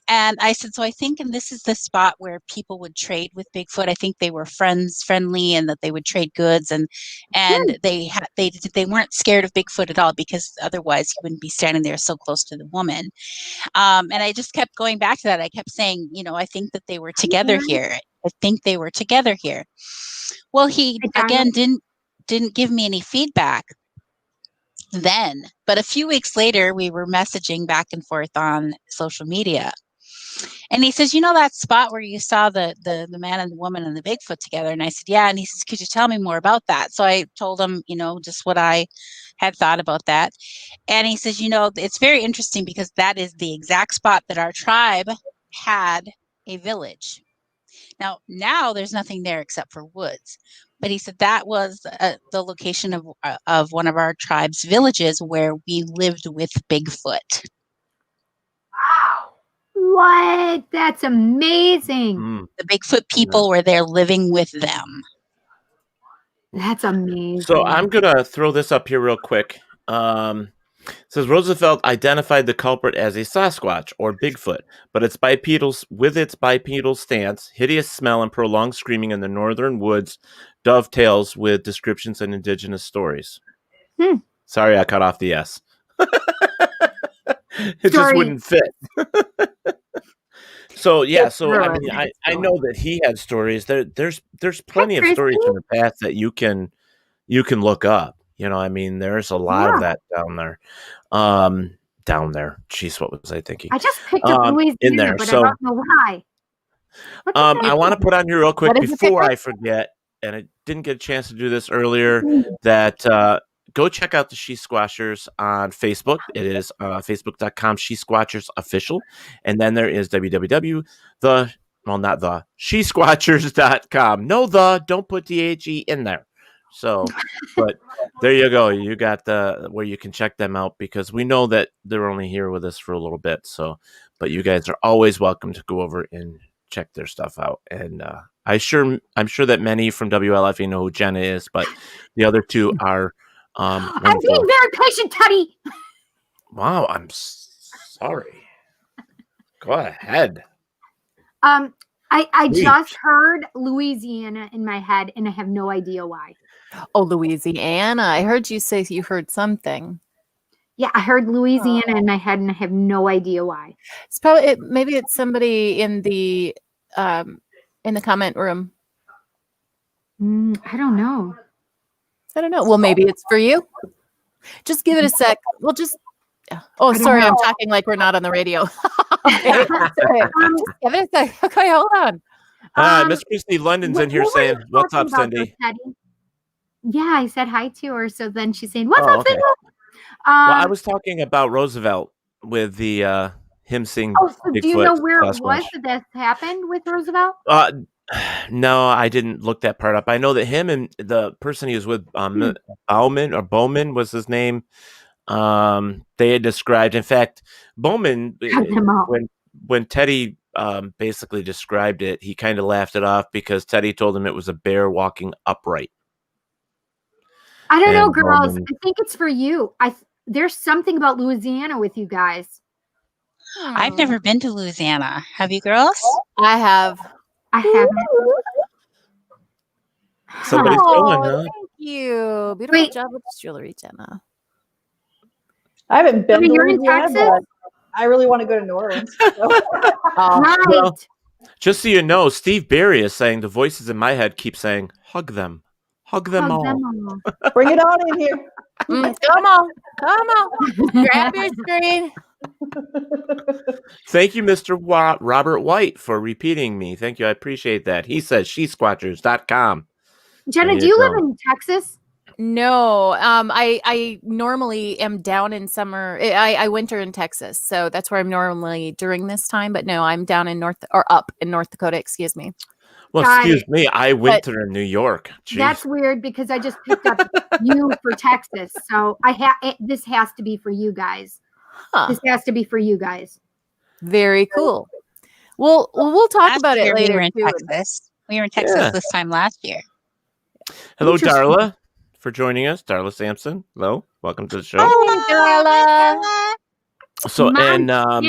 And I said, so I think, and this is the spot where people would trade with Bigfoot. I think they were friendly, and that they would trade goods, and they weren't scared of Bigfoot at all, because otherwise he wouldn't be standing there so close to the woman. And I just kept going back to that. I kept saying, I think that they were together here. I think they were together here. Well, he again didn't give me any feedback then, but a few weeks later we were messaging back and forth on social media, and he says, that spot where you saw the man and the woman and the Bigfoot together? And I said, yeah. And he says, could you tell me more about that? So I told him, just what I had thought about that. And he says, it's very interesting, because that is the exact spot that our tribe had a village. Now there's nothing there except for woods. But he said that was the location of one of our tribe's villages where we lived with Bigfoot. Wow. What? That's amazing. The Bigfoot people were there living with them. That's amazing. So I'm going to throw this up here real quick. It says Roosevelt identified the culprit as a Sasquatch or Bigfoot, but its bipedal stance, hideous smell, and prolonged screaming in the northern woods dovetails with descriptions and indigenous stories. Sorry, I cut off the S. It just wouldn't fit. So yeah, I know that he had stories. There's plenty of stories in the past that you can look up. There's a lot of that down there. Down there. Jeez, what was I thinking? I just picked up Louisiana, in there, but I don't know why. I want to put on here real quick before I forget, and I didn't get a chance to do this earlier, that go check out the SHE-Squatchers on Facebook. It is facebook.com SheSquatchers official. And then there is SheSquatchers.com. Don't put DHE in there. So, but there you go. You got where you can check them out, because we know that they're only here with us for a little bit. So, but you guys are always welcome to go over and check their stuff out. And I'm sure that many from WLFE know who Jenna is, but the other two are. I'm being very patient, Teddy. Wow, I'm sorry. Go ahead. I Please. just heard Louisiana in my head, and I have no idea why. Oh, Louisiana. I heard you say you heard something. Yeah, I heard Louisiana in my head, and I have no idea why. It's probably maybe it's somebody in the comment room. I don't know. Well, maybe it's for you. Just give it a sec. We'll just. Oh, sorry, I'm talking like we're not on the radio. Okay. Just give it a sec. Okay, hold on. Miss Christy London's in here saying, "What's up, Cindy?" Yeah, I said hi to her. So then she's saying, "What's up, okay. Cindy?" Well, I was talking about Roosevelt with the him seeing. Oh, so Bigfoot do you know where it Sasquatch. was that this happened with Roosevelt? No, I didn't look that part up. I know that him and the person he was with, Bowman was his name. They had described, in fact, Bowman, when Teddy basically described it, he kind of laughed it off because Teddy told him it was a bear walking upright. I don't know, girls. I think it's for you. There's something about Louisiana with you guys. I've never been to Louisiana. Have you, girls? I have. I haven't. Somebody's going, huh? Thank you. Beautiful job with this jewelry, Jenna. I haven't been to you're in Louisiana, Texas? but I really want to go to New Orleans. So. Well, just so you know, Steve Berry is saying the voices in my head keep saying, "Hug them, hug them all." Bring it on in here. Come on. Grab your screen. Thank you, Mr. Robert White, for repeating me. Thank you. I appreciate that. He says SheSquatchers.com. Jenna, do you live in Texas? No. I normally am down in summer. I winter in Texas. So that's where I'm normally during this time. But no, I'm down in up in North Dakota, excuse me. Well, excuse me. I winter in New York. Jeez. That's weird because I just picked up you for Texas. So this has to be for you guys. This has to be for you guys. Very cool. We'll talk about it later. We were in Texas. We were in Texas this time last year. Hello, Darla, for joining us. Darla Sampson. Hello. Welcome to the show. Hey, Darla. So, Montana,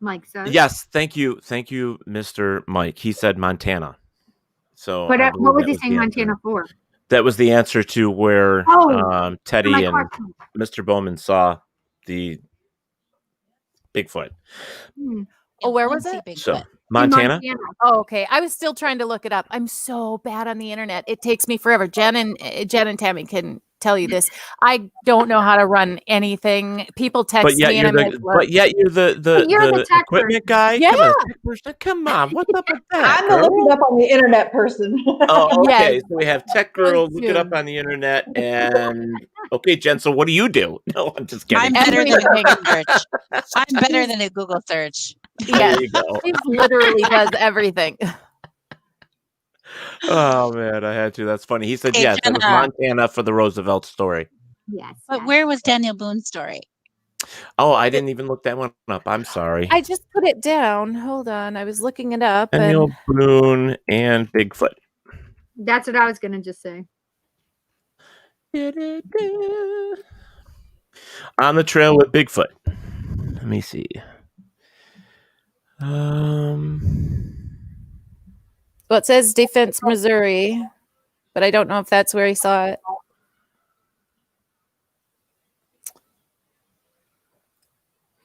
Mike says. Yes, thank you, Mr. Mike. He said Montana. So, But what was he saying Montana for? That was the answer to where Teddy and Mr. Bowman saw the Bigfoot. Oh, where was it? So, Montana. Oh, okay. I was still trying to look it up. I'm so bad on the internet. It takes me forever. Jen and Tammy can tell you this. I don't know how to run anything. People text me and I'm like, but yet you're the equipment guy. Yeah. Come on. What's up with that? I'm the looking up on the internet person. Oh, okay. Yes. So we have Tech Girl look it up on the internet, and okay, Jen. So what do you do? No, I'm just kidding. I'm better than a Google search. I'm better than a Google search. Yes. He literally does everything. Oh man, I had to. That's funny. He said yes. It was Montana for the Roosevelt story. Yes. But where was Daniel Boone's story? Oh, I didn't even look that one up. I'm sorry. I just put it down. Hold on. I was looking it up. Daniel Boone and Bigfoot. That's what I was going to just say. On the trail with Bigfoot. Let me see. Well, it says Defense, Missouri, but I don't know if that's where he saw it.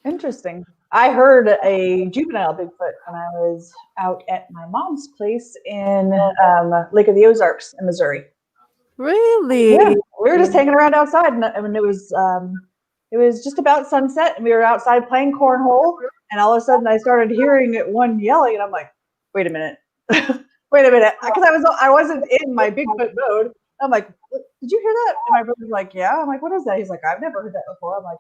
Interesting. I heard a juvenile Bigfoot when I was out at my mom's place in Lake of the Ozarks in Missouri. Really? Yeah. We were just hanging around outside, and it was just about sunset, and we were outside playing cornhole, and all of a sudden I started hearing one yelling, and I'm like, wait a minute. Wait a minute, because I wasn't in my Bigfoot mode. I'm like, did you hear that? And my brother's like, yeah. I'm like, what is that? He's like, I've never heard that before. I'm like,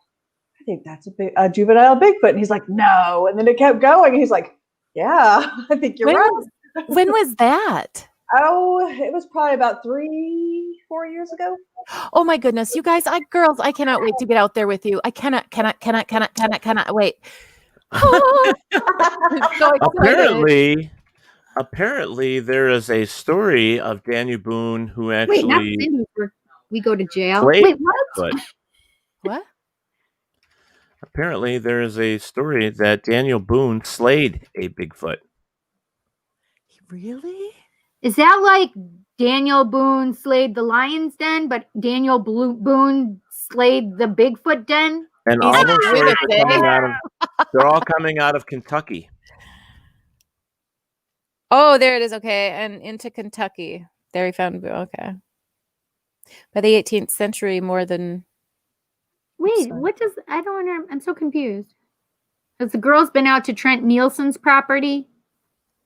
I think that's a juvenile Bigfoot. And he's like, no. And then it kept going. And he's like, yeah, I think you're right. When was that? Oh, it was probably about 3-4 years ago. Oh my goodness, you guys, girls, I cannot wait to get out there with you. I cannot wait. Oh, so Apparently, there is a story of Daniel Boone who actually. Wait, not Cindy. We go to jail. Wait, what? What? Apparently, there is a story that Daniel Boone slayed a Bigfoot. Really? Is that like Daniel Boone slayed the lion's den, but Daniel Boone slayed the Bigfoot den? And all those stories are coming out of, they're all coming out of Kentucky. Oh, there it is. Okay. And into Kentucky. There he found, okay. By the 18th century, more than. Wait, what does, I don't know. I'm so confused. Has the girl's been out to Trent Nielsen's property?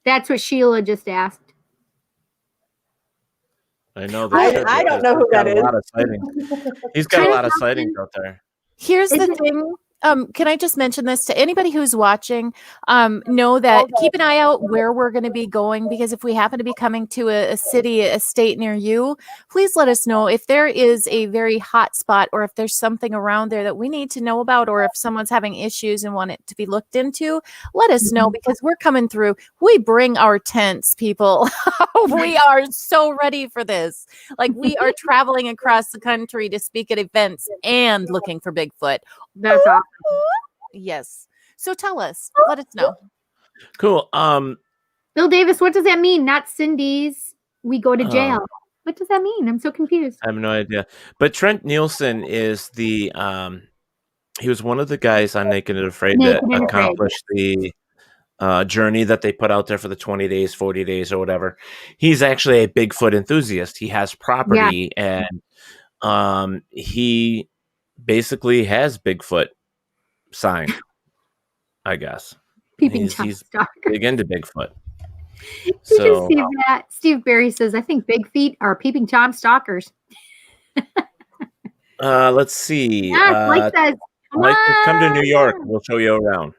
That's what Sheila just asked. I know. I don't know who that is. A lot of sightings. He's got a lot of sightings out there. Here's the thing. Can I just mention this to anybody who's watching? Know that keep an eye out where we're going to be going, because if we happen to be coming to a city, a state near you, please let us know if there is a very hot spot or if there's something around there that we need to know about, or if someone's having issues and want it to be looked into. Let us know, because we're coming through. We bring our tents, people. We are so ready for this. Like, we are traveling across the country to speak at events and looking for Bigfoot. That's awesome. Yes. So tell us. Let us know. Cool. Bill Davis, what does that mean? Not Cindy's. We go to jail. What does that mean? I'm so confused. I have no idea. But Trent Nielsen is the he was one of the guys on Naked and Afraid that accomplished the journey that they put out there for the 20 days, 40 days, or whatever. He's actually a Bigfoot enthusiast. He has property, and he basically has Bigfoot sign, I guess. He's big into Bigfoot. Did you see that? Steve Berry says, I think big feet are peeping Tom stalkers. Let's see. Mike says, come to New York. We'll show you around.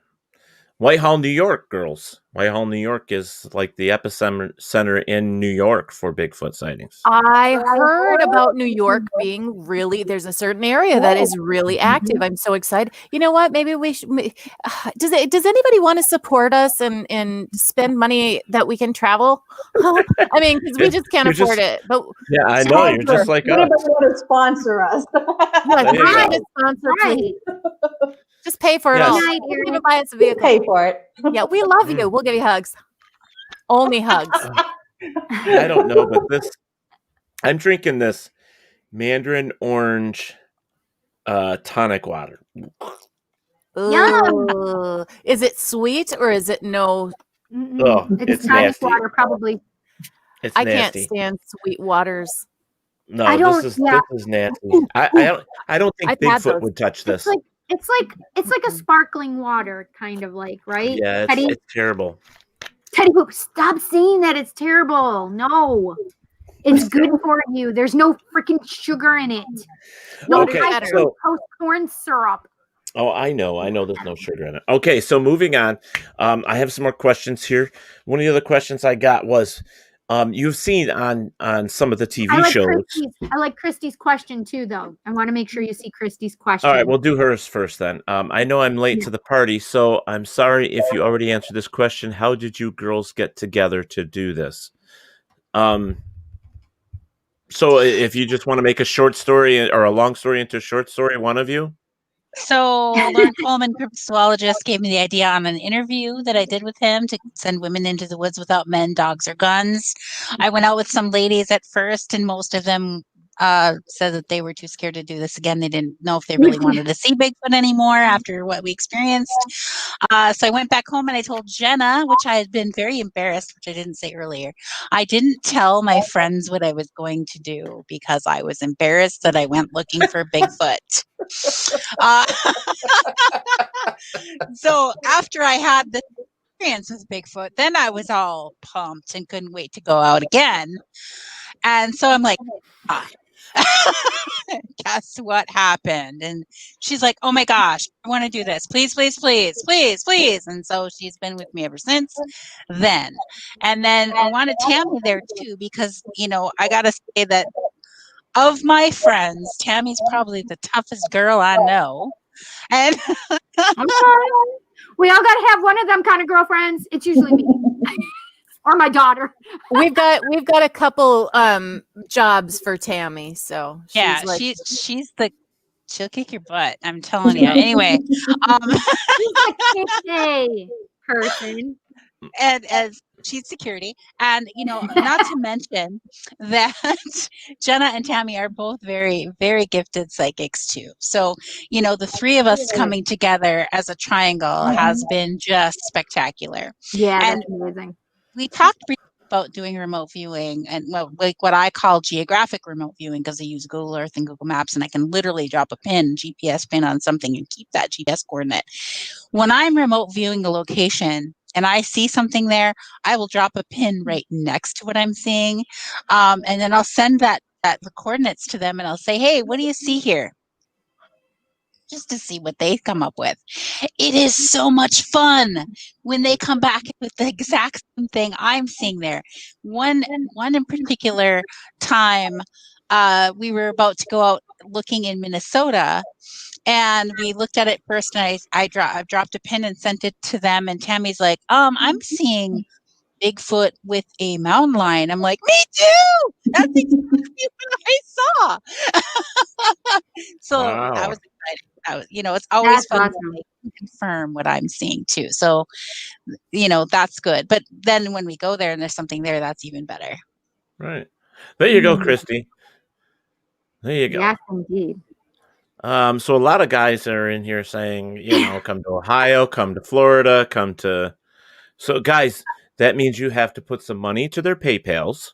Whitehall, New York, girls. Whitehall, New York is like the epicenter in New York for Bigfoot sightings. I heard about New York being really, there's a certain area that is really active. I'm so excited. You know what? Maybe we should, does anybody want to support us and spend money that we can travel? I mean, because we just can't afford it. But yeah, I know. You're just like us. Anybody want to sponsor us? Just pay for it all. We'll even buy us a vehicle. Pay for it. Yeah, we love you. We'll give you hugs. Only hugs. I don't know, but I'm drinking this mandarin orange tonic water. Ooh. Is it sweet or is it no? Oh, it's tonic water, probably. It's I nasty. can't stand sweet waters. No, this is nasty. I don't think Bigfoot would touch this. It's like a sparkling water, kind of like, right? Yeah, it's terrible. Teddy Boop, stop saying that it's terrible. No. It's good for you. There's no freaking sugar in it. No corn syrup. Oh, I know there's no sugar in it. Okay, so moving on. I have some more questions here. One of the other questions I got was, you've seen on some of the TV shows. I like Christy's question too, though. I want to make sure you see Christy's question. All right, we'll do hers first then. I know I'm late to the party, so I'm sorry if you already answered this question. How did you girls get together to do this? So if you just want to make a short story or a long story into a short story, one of you? So Lauren Coleman, cryptozoologist, gave me the idea on an interview that I did with him to send women into the woods without men, dogs, or guns. I went out with some ladies at first, and most of them said that they were too scared to do this again. They didn't know if they really wanted to see Bigfoot anymore after what we experienced. So I went back home and I told Jenna, which I had been very embarrassed, which I didn't say earlier. I didn't tell my friends what I was going to do because I was embarrassed that I went looking for Bigfoot. So after I had the experience with Bigfoot, then I was all pumped and couldn't wait to go out again. And so I'm like, guess what happened? And she's like, oh my gosh, I want to do this. Please, please, please, please, please. And so she's been with me ever since then. And then I wanted Tammy there too, because, you know, I got to say that of my friends, Tammy's probably the toughest girl I know. And we all got to have one of them kind of girlfriends. It's usually me. Or my daughter. We've got a couple jobs for Tammy, so she's the she'll kick your butt. I'm telling you. Anyway, She's a person. and as she's security, and not to mention that Jenna and Tammy are both very, very gifted psychics too. So the three of us coming together as a triangle has been just spectacular. Yeah, and that's amazing. we talked briefly about doing remote viewing, and like what I call geographic remote viewing, because I use Google Earth and Google Maps, and I can literally drop a GPS pin on something and keep that GPS coordinate. When I'm remote viewing a location and I see something there, I will drop a pin right next to what I'm seeing, and then I'll send the coordinates to them, and I'll say, "Hey, what do you see here?" Just to see what they come up with. It is so much fun when they come back with the exact same thing I'm seeing there. One in particular time, we were about to go out looking in Minnesota, and we looked at it first, and I dropped a pin and sent it to them, and Tammy's like, I'm seeing Bigfoot with a mountain lion. I'm like, me too. That's exactly what I saw. So Wow. I was excited. It's always That's fun awesome. when they can confirm what I'm seeing too. So, that's good. But then when we go there and there's something there, that's even better. Right. There you go, Christy. There you go. Yes, indeed. So a lot of guys are in here saying, come to Ohio, come to Florida, come to. So guys, that means you have to put some money to their PayPals.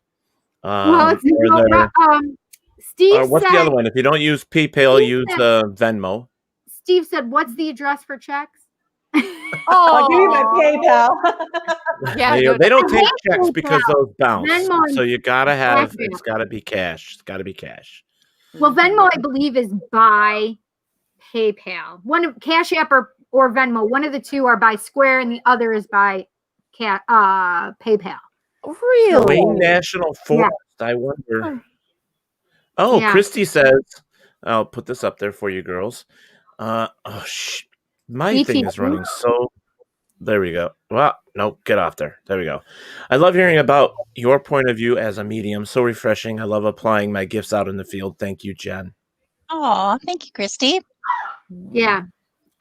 Steve what's said, the other one? If you don't use PayPal, use Venmo. Steve said, "What's the address for checks?" I'll give you my PayPal. Yeah, They don't take hate checks because PayPal. those bounce. Venmo and So you gotta have. Cash App. It's gotta be cash. It's gotta be cash. Well, Venmo, I believe, is by PayPal. One of Cash App or Venmo. One of the two are by Square, and the other is by PayPal. Really? Wayne National Forest. I wonder. Oh, Yeah. Christy says, I'll put this up there for you girls. My thing is running so. There we go. Well, no, get off there. There we go. I love hearing about your point of view as a medium. So refreshing. I love applying my gifts out in the field. Thank you, Jen. Oh, thank you, Christy. Yeah.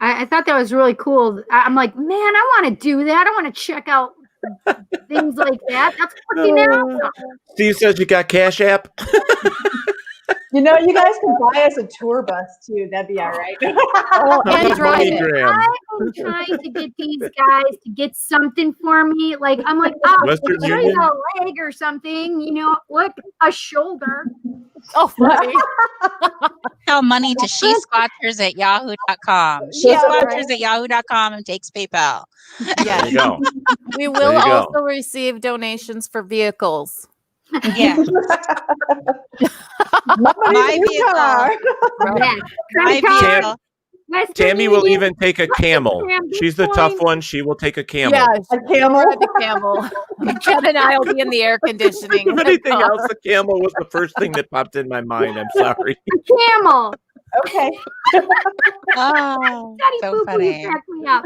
I thought that was really cool. I'm like, man, I want to do that. I want to check out things like that. That's fucking awesome. Steve says you got Cash App. You guys can buy us a tour bus too. That'd be all right. And MoneyGram. I'm trying to get these guys to get something for me. Like, I'm like, oh, Western show Union? you a leg or something, like a shoulder. Oh, funny. Tell money to SHE-Squatchers at yahoo.com. SHE-Squatchers at yahoo.com and takes PayPal. Yeah. There you go. We will There you go. also receive donations for vehicles. Yeah. My vehicle. Yeah. My vehicle. Western Tammy will Union. even take a camel. She's the tough one. She will take a camel. Yeah, A camel. the camel. Ken and I will be in the air conditioning. If anything else, the camel was the first thing that popped in my mind. I'm sorry. A camel. Okay. Oh, Daddy so Boo Boo, funny. you crack me up.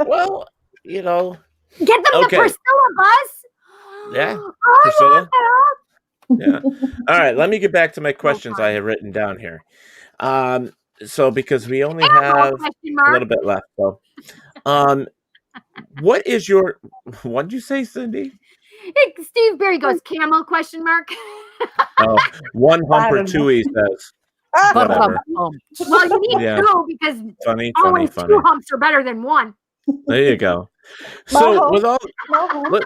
Well, Get them the Okay. Priscilla bus. Yeah, Oh, I Priscilla. want that. Yeah. All right. Let me get back to my questions I have written down here. So because we only have Question a mark. little bit left, so what is your? What did you say, Cindy? Steve Berry goes, camel, question mark. Oh, one hump I or don't two, know. he says. Bum, Whatever. bum, bum. Well, you need Yeah. two because Funny. always Funny. two humps are better than one. There you go. My So home. with all, My home.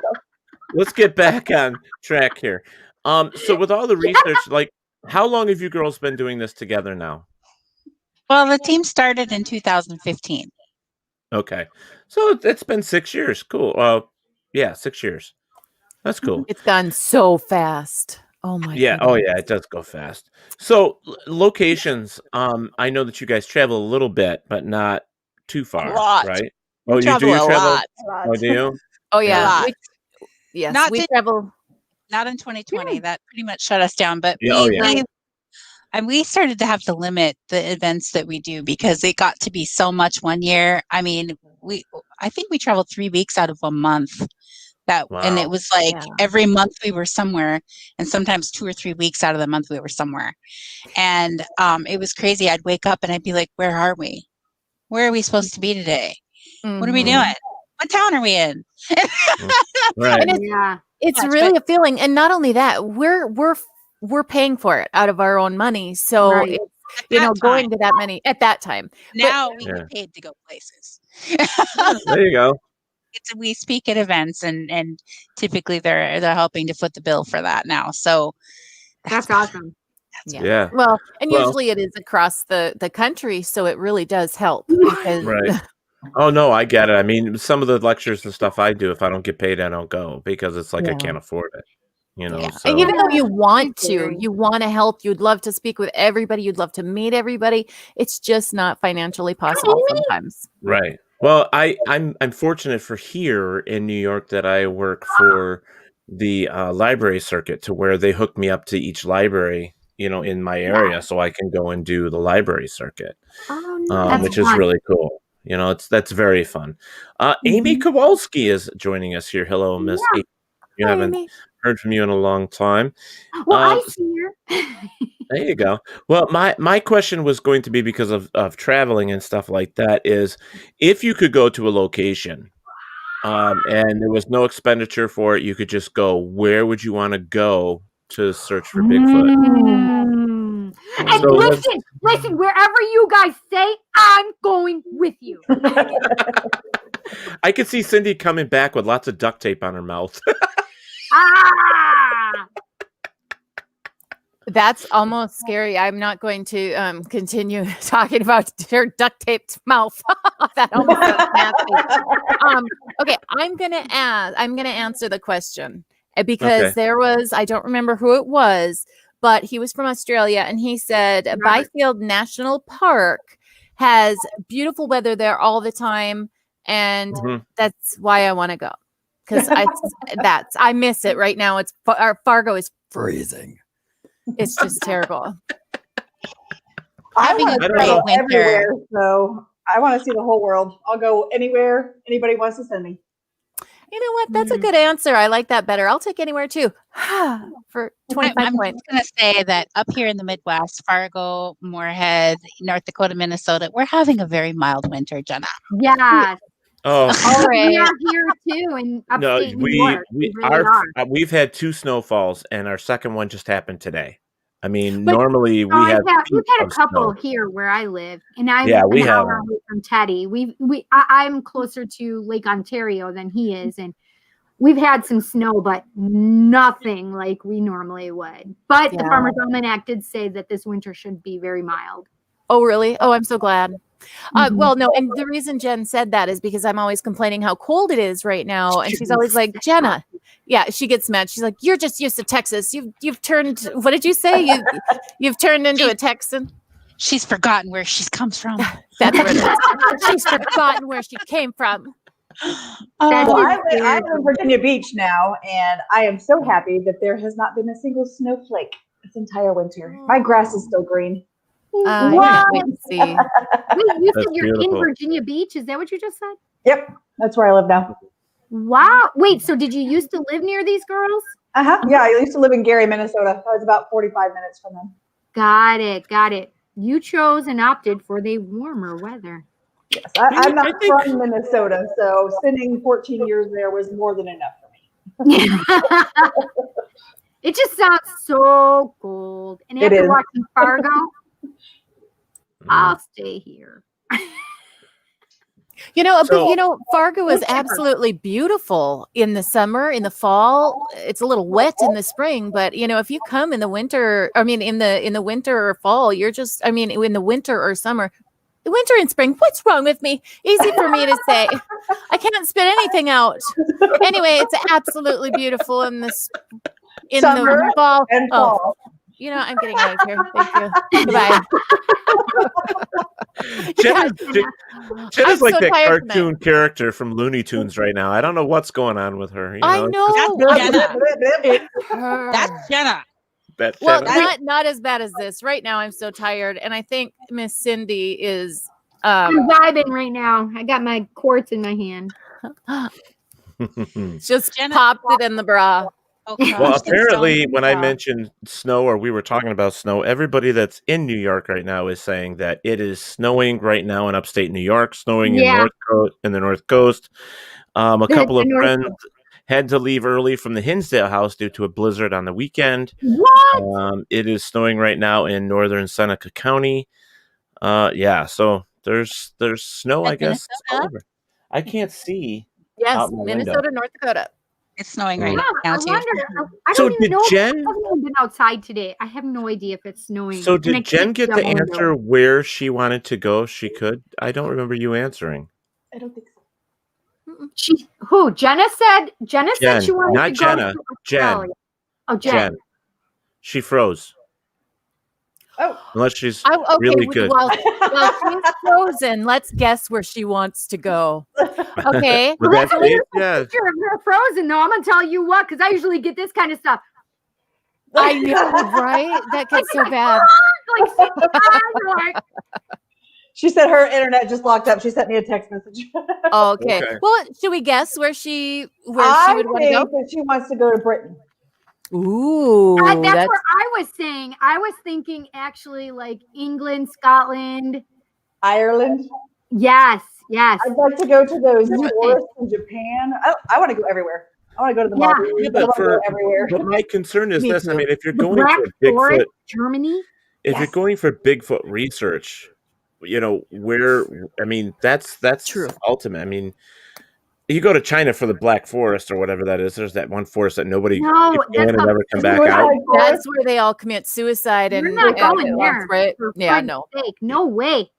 let's get back on track here. So with all the research, like, how long have you girls been doing this together now? Well, the team started in 2015. Okay, so it's been 6 years. Cool. Yeah, 6 years. That's cool. It's gone so fast. Oh my Yeah. goodness. Oh, yeah. It does go fast. So locations. I know that you guys travel a little bit, but not too far, lot. right? Oh, you Travel do. You a travel. lot. Oh, do you? Oh A yeah. lot. Yes, Not we this- travel. Not in 2020. That pretty much shut us down. But Yeah, oh, yeah. we started to have to limit the events that we do because it got to be so much one year. I mean, I think we traveled 3 weeks out of a month And it was like Yeah. every month we were somewhere, and sometimes 2 or 3 weeks out of the month we were somewhere. And it was crazy. I'd wake up and I'd be like, where are we? Where are we supposed to be today? What are we doing? What town are we in? Right. And it's really a feeling. And not only that, we're paying for it out of our own money. So it's, going to that many at that time. Now we get paid to go places. There you go. We speak at events, and typically they're helping to foot the bill for that now. So that's awesome. Yeah. Well, and usually it is across the country, so it really does help. Because Right. Oh no, I get it. I mean, some of the lectures and stuff I do, if I don't get paid, I don't go because it's like I can't afford it. So. And even though you want to help, you'd love to speak with everybody, you'd love to meet everybody, it's just not financially possible sometimes. Right. Well, I'm fortunate for here in New York that I work for the library circuit, to where they hook me up to each library, in my area, so I can go and do the library circuit, which is really cool. That's very fun. Amy Kowalski is joining us here. Hello, Miss Amy. You haven't heard from you in a long time. Well, I see her. There you go. Well, my question was going to be, because of traveling and stuff like that, is if you could go to a location and there was no expenditure for it, you could just go, where would you want to go to search for Bigfoot? And listen, wherever you guys say, I'm going with you. I could see Cindy coming back with lots of duct tape on her mouth. That's almost scary. I'm not going to continue talking about her duct taped mouth. That almost sounds nasty. Okay, I'm gonna answer the question, because there was, I don't remember who it was, but he was from Australia, and he said Byfield National Park has beautiful weather there all the time, and that's why I want to go, because I miss it right now. Fargo is freezing. It's just terrible. I want to go everywhere, so I want to see the whole world. I'll go anywhere anybody wants to send me. You know what? That's a good answer. I like that better. I'll take anywhere too. For 25 I'm points. just going to say that up here in the Midwest, Fargo, Moorhead, North Dakota, Minnesota, we're having a very mild winter, Jenna. Yeah. Oh, all right. We are here too in upstate New York. We've had 2 snowfalls, and our second one just happened today. I mean, normally we've had a couple here where I live, and I'm we an have hour away from Teddy. I'm closer to Lake Ontario than he is, and we've had some snow, but nothing like we normally would. But the Farmer's Almanac did say that this winter should be very mild. Oh, really? Oh, I'm so glad. Well, no, and the reason Jen said that is because I'm always complaining how cold it is right now, and she's always like, Jenna, she gets mad. She's like, you're just used to Texas. You've turned. What did you say? You've turned into a Texan. She's forgotten where she comes from. That's where it is. She's forgotten where she came from. I'm in Virginia Beach now, and I am so happy that there has not been a single snowflake this entire winter. My grass is still green. I can't wait to see. Wait, you said you're beautiful. in Virginia Beach? Is that what you just said? Yep, that's where I live now. Wow. Wait, so did you used to live near these girls? Yeah, I used to live in Gary, Minnesota. I was about 45 minutes from them. Got it. You chose and opted for the warmer weather. Yes, I'm not from Minnesota, so spending 14 years there was more than enough for me. It just sounds so cold. And after watching Fargo, I'll stay here. Fargo is absolutely beautiful in the summer, in the fall. It's a little wet in the spring, but if you come in the winter, in the winter or fall, in the winter or summer, the winter and spring, what's wrong with me? Easy for me to say. I can't spit anything out. Anyway, it's absolutely beautiful in the fall. And fall. I'm getting out of here. Thank you. Goodbye. Jenna's like that cartoon character from Looney Tunes right now. I don't know what's going on with her. I know. That's Jenna. Well, not as bad as this. Right now, I'm so tired, and I think Miss Cindy is. I'm vibing right now. I got my quartz in my hand. Just Jenna- popped it in the bra. Oh, gosh, Well, that's apparently, so- when I mentioned snow, or we were talking about snow, everybody that's in New York right now is saying that it is snowing right now in upstate New York, snowing in the North Coast. A couple of friends had to leave early from the Hinsdale house due to a blizzard on the weekend. What? It is snowing right now in northern Seneca County. Yeah, so there's snow, I guess. all over. I can't see. Yes, out my Minnesota, window. North Dakota. It's snowing right Yeah, now I too. wonder. I So don't did even know. Jen- I haven't even been outside today. I have no idea if it's snowing. So and I did Jen can't get see out the my window. answer where she wanted to go? She could. I don't remember you answering. I don't think so. Who? Jenna said. Jenna Jen, said she wanted not to go Jenna. to Jen. Australia. Oh, Jen. Jen. She froze. Oh, Unless she's Okay, really good. Well, she's frozen. Let's guess where she wants to go. Okay. Would that Listen, be here's it? a Yeah. picture of her frozen. though. I'm gonna tell you what, because I usually get this kind of stuff. I know, right? That gets so bad. Like, like she said her internet just locked up. She sent me a text message. Okay. Okay. Well, should we guess where she would I want to think go? that she wants to go to Britain. Ooh, that's that's what I was saying. I was thinking actually like England, Scotland. Ireland. Yes, yes. I'd like to go to those Okay. forests in Japan. I want to go everywhere. I want to go to the Yeah. Maldives. Yeah, I but want to go everywhere. but my concern is Me this. I too. mean, if you're The going Black for Bigfoot, Forest, Germany. if you're going for Bigfoot research, where I mean, that's True. ultimate. I mean, you go to China for the Black Forest or whatever that is. There's that one forest that nobody No, keeps going that's and a- never come back We're out. not- That's where they all commit suicide We're and not going and there. right? For Yeah, God's no, sake, no way.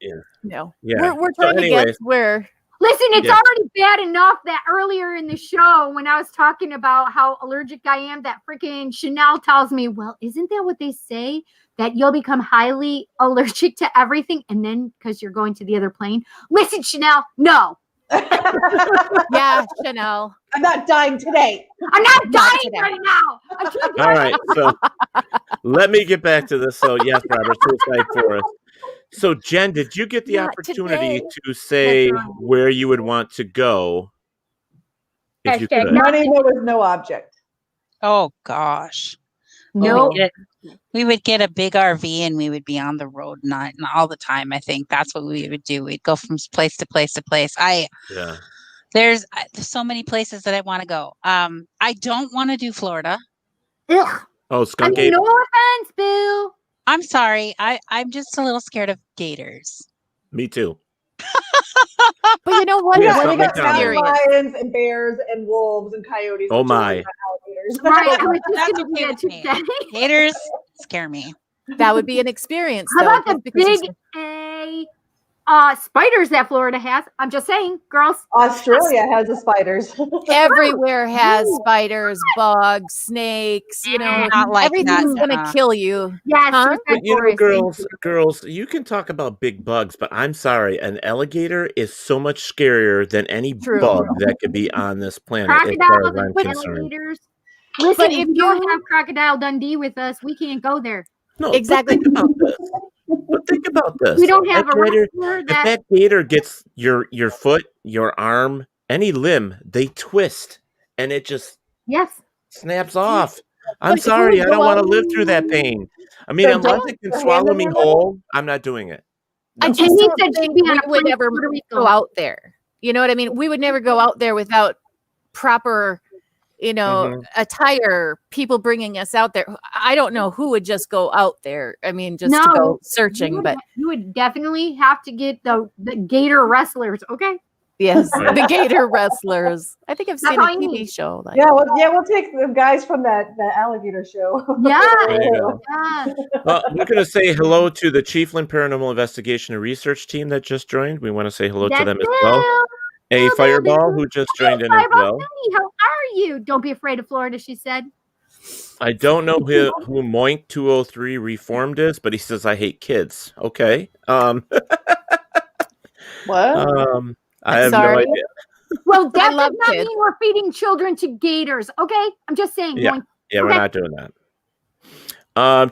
no. Yeah. We're So trying to anyways. guess where. Listen, it's Yeah. already bad enough that earlier in the show when I was talking about how allergic I am, that freaking Chanel tells me, well, isn't that what they say? That you'll become highly allergic to everything. And then because you're going to the other plane. Listen, Chanel, no. Yeah, Chanel. I'm not dying today. I'm not dying today. right now. I can't All right, so let me get back to this. So yes, Robert, suicide forest. So Jen, did you get the Not opportunity today. to say That's right. where you would want to go if you Hashtag could? no. Money, there was no object. Oh gosh. No. We would get a big RV and we would be on the road not all the time. I think that's what we would do. We'd go from place to place to place. Yeah. There's so many places that I want to go. I don't want to do Florida. Ugh. Oh, I skunk mean, ape. no offense, Bill. I'm sorry. I'm just a little scared of gators. Me too. But you know what? Yeah, Yeah, What we got something mountain experience? lions and bears and wolves and coyotes. Oh, and my. children and alligators. Right. I was just That's going to okay do with that me. today. Gators scare me. That would be an experience. How though, about the just because big it's- spiders that Florida has? I'm just saying, girls. Australia has the spiders. everywhere has spiders, bugs, snakes, Not like everything's that, gonna kill you. Yes, Huh? suicide But forest, thank you. girls, you can talk about big bugs, but I'm sorry, an alligator is so much scarier than any True. bug that could be on this planet, as far Crocodiles as I'm and concerned. alligators. Listen, But if if you don't you- have Crocodile Dundee with us, we can't go there. No, Exactly. But think about this. But think about this. We don't have That a gator- wrestler if that. that gator gets your foot, your arm, any limb, they twist and it just Yes. snaps off. I'm But sorry, who I would don't go want to out- live through that pain. I mean, So unless don't it can go swallow hand me in hand. whole, I'm not doing it. I And just he don't said she'd think be we on a would plane to ever Puerto Rico. go out there. You know what I mean? We would never go out there without proper, attire. People bringing us out there. I don't know who would just go out there. I mean, just to No, go searching. But you would definitely have to get the gator wrestlers. Okay. yes, the gator wrestlers. I think I've That's seen a all you TV need. show. Like, We'll take the guys from that alligator show. Yeah. There you go. Yeah. Well, we're going to say hello to the Chiefland Paranormal Investigation and Research team that just joined. We want to say hello to them as well. A Fireball who just joined in as well. How are you? Don't be afraid of Florida, she said. I don't know who Moink 203 Reformed is, but he says I hate kids. Okay. What? I have Sorry. no idea. Well, that love does not kids. mean we're feeding children to gators. Okay. I'm just saying. Yeah. Boink. Yeah, we're Okay. not doing that.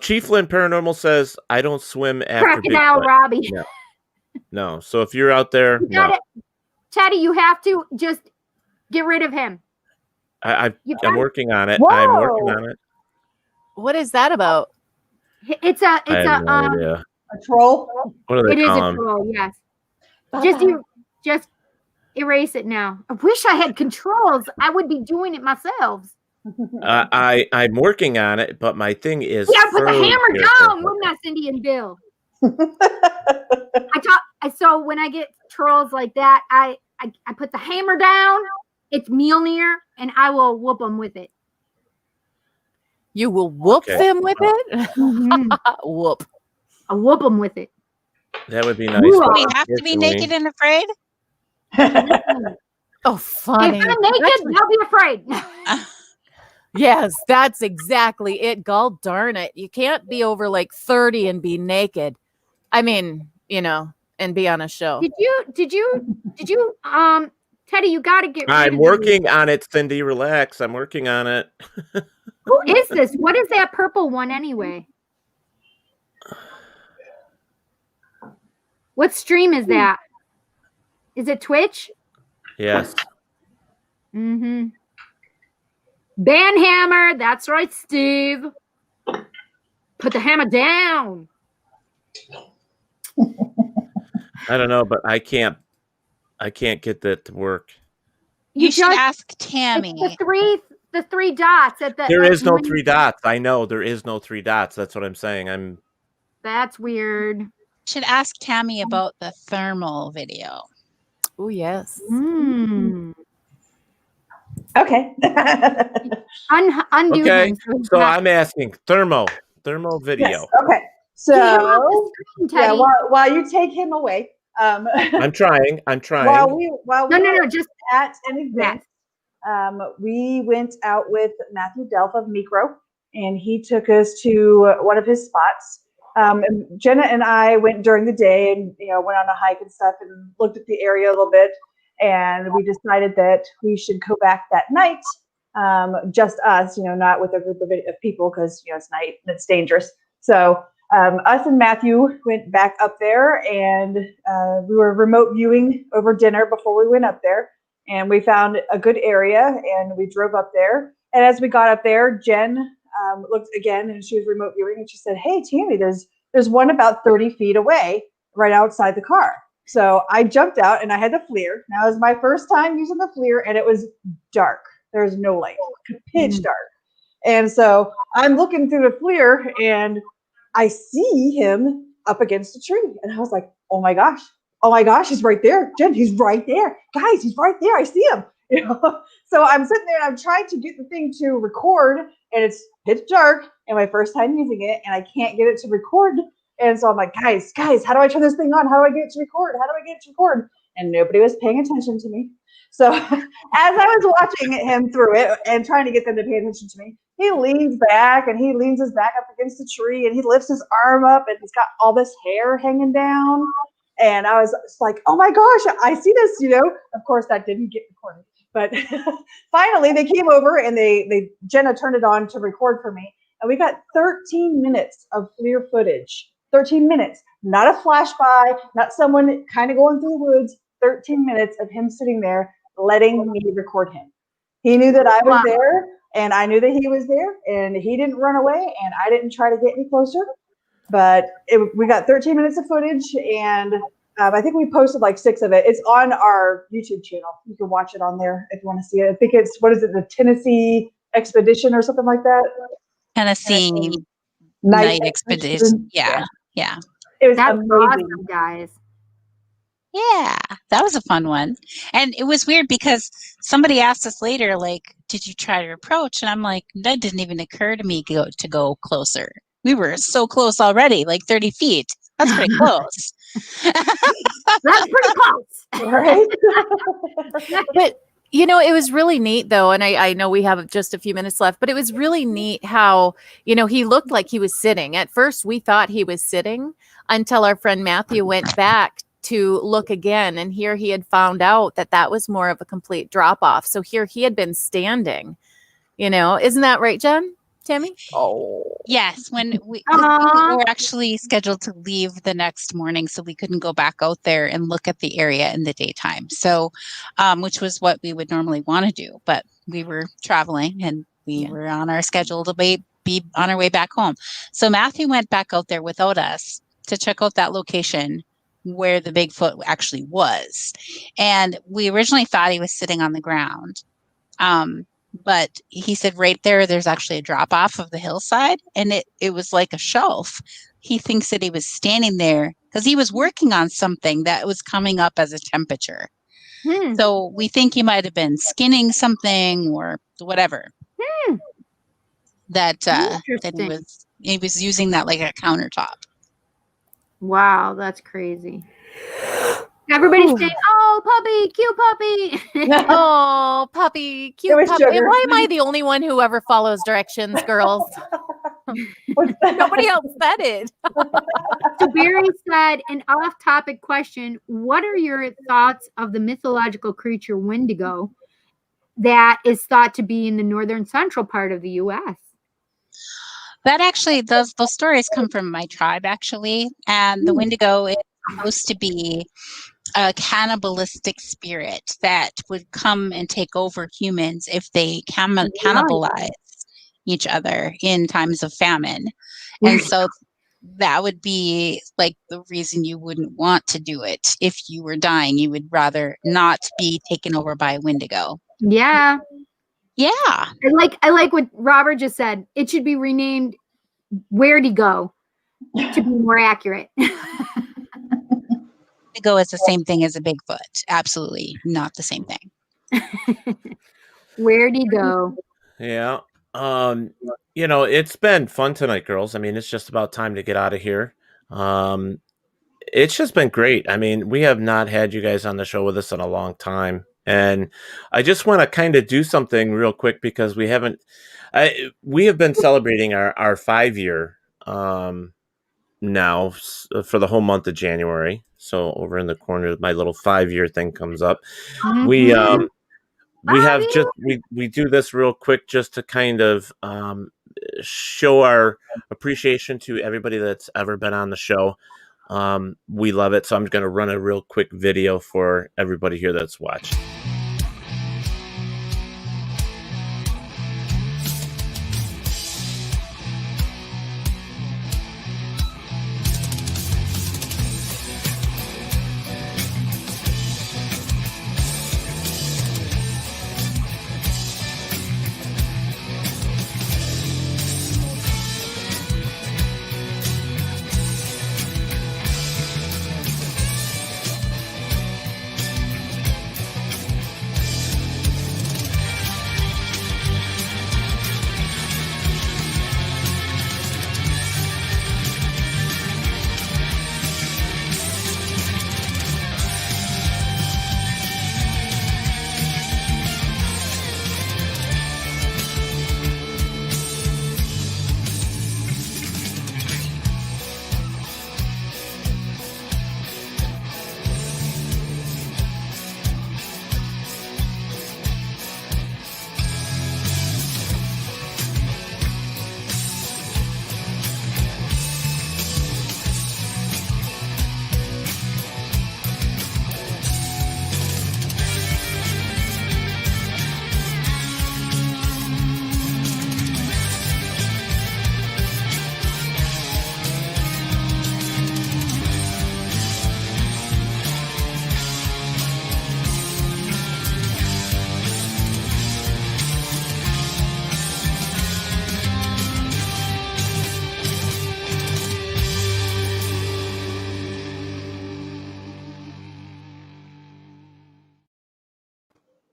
Chiefland Paranormal says I don't swim after Crocodile Bigfoot. Robbie. No. So if you're out there, You got no. it. Teddy, you have to just get rid of him. I'm working on it. Whoa! I'm working on it. What is that about? It's I have no idea. A troll? What do it they is call a 'em? troll. Yes. Bye-bye. Just erase it now. I wish I had controls. I would be doing it myself. I'm working on it, but my thing is. Yeah, put the froze hammer here. down, wouldn't that, Cindy and Bill? So when I get trolls like that, I put the hammer down. It's Mjolnir, and I will whoop them with it. You will whoop Okay. them with it? Mhm. Whoop. I whoop them with it. That would be nice. Ooh, but We have to be naked and afraid. Oh, funny. If I'm naked, they'll be afraid. Yes, that's exactly it. Gall darn it. You can't be over like 30 and be naked. I mean, and be on a show. Did you Teddy, you got to get rid I'm of working on it, Cindy. Relax. I'm working on it. Who is this? What is that purple one anyway? What stream is that? Is it Twitch? Yes. Mm-hmm. Banhammer. That's right, Steve. Put the hammer down. I don't know, but I can't get that to work. You should just- ask Tammy. It's the three dots at the. There is no when- 3 dots. I know there is no 3 dots. That's what I'm saying. That's weird. Should ask Tammy about the thermal video. Oh, yes. Okay. Undo Okay. him. So I'm asking thermo video. Yes. Okay. Get him off So the screen, yeah, Teddy. while you take him away, I'm trying. while we No, just at an event, we went out with Matthew Delph of Micro, and he took us to one of his spots. And Jenna and I went during the day and went on a hike and stuff and looked at the area a little bit, and we decided that we should go back that night, just us, not with a group of people because it's night and it's dangerous. So us and Matthew went back up there, and we were remote viewing over dinner before we went up there, and we found a good area and we drove up there. And as we got up there, Jen looked again, and she was remote viewing, and she said, "Hey, Tammy, there's one about 30 feet away right outside the car." So I jumped out and I had the FLIR. Now it was my first time using the FLIR, and it was dark. There was no light, pitch dark. And so I'm looking through the FLIR and I see him up against a tree. And I was like, oh my gosh, he's right there. Jen, he's right there. Guys, he's right there. I see him. So I'm sitting there and I'm trying to get the thing to record, and it's pitch dark and my first time using it, and I can't get it to record. And so I'm like, guys, how do I turn this thing on? How do I get it to record? And nobody was paying attention to me. So as I was watching him through it and trying to get them to pay attention to me, he leans back and he leans his back up against the tree and he lifts his arm up and he's got all this hair hanging down. And I was just like, oh my gosh, I see this, Of course, that didn't get recorded. But finally, they came over and Jenna turned it on to record for me. And we got 13 minutes of FLIR footage. 13 minutes, not a flash by, not someone kind of going through the woods. 13 minutes of him sitting there letting me record him. He knew that I was there, and I knew that he was there, and he didn't run away, and I didn't try to get any closer. But we got 13 minutes of footage, and I think we posted like 6 of it. It's on our YouTube channel. You can watch it on there if you want to see it. I think it's, the Tennessee Expedition or something like that? Tennessee Night Expedition. Yeah. It was That's amazing. awesome, guys. Yeah, that was a fun one. And it was weird because somebody asked us later, like, did you try to approach? And I'm like, that didn't even occur to me to go closer. We were so close already, like 30 feet. That's pretty close. That's pretty close. Right? But it was really neat though, and I know we have just a few minutes left, but it was really neat how he looked like he was sitting. At first we thought he was sitting until our friend Matthew went back to look again, and here he had found out that was more of a complete drop off. So here he had been standing. Isn't that right, Jen? Tammy? Oh, yes. When we were actually scheduled to leave the next morning, so we couldn't go back out there and look at the area in the daytime. So, which was what we would normally want to do, but we were traveling and we were on our schedule to be on our way back home. So Matthew went back out there without us to check out that location where the Bigfoot actually was. And we originally thought he was sitting on the ground. But he said right there's actually a drop off of the hillside, and it was like a shelf. He thinks that he was standing there because he was working on something that was coming up as a temperature. So we think he might have been skinning something or whatever. That he was using that like a countertop. Wow, that's crazy. Everybody's saying, "Oh, puppy, cute puppy." Oh, puppy, cute puppy. And why am I the only one who ever follows directions, girls? Nobody else said it. So Barry said, an off-topic question: what are your thoughts of the mythological creature Wendigo that is thought to be in the northern central part of the U.S.? That actually, those stories come from my tribe, actually. And the Wendigo is supposed to be a cannibalistic spirit that would come and take over humans if they cannibalize each other in times of famine. And so that would be like the reason you wouldn't want to do it. If you were dying, you would rather not be taken over by a Wendigo. Yeah. Yeah. I like what Robert just said. It should be renamed Where'd He Go to be more accurate. Wendigo is the same thing as a Bigfoot. Absolutely not the same thing. Where'd he go? Yeah. It's been fun tonight, girls. I mean, it's just about time to get out of here. It's just been great. I mean, we have not had you guys on the show with us in a long time. And I just want to kind of do something real quick because we have been celebrating our 5-year now for the whole month of January. So over in the corner, my little 5-year thing comes up. Mm-hmm. We do this real quick just to kind of show our appreciation to everybody that's ever been on the show. We love it. So I'm going to run a real quick video for everybody here that's watching.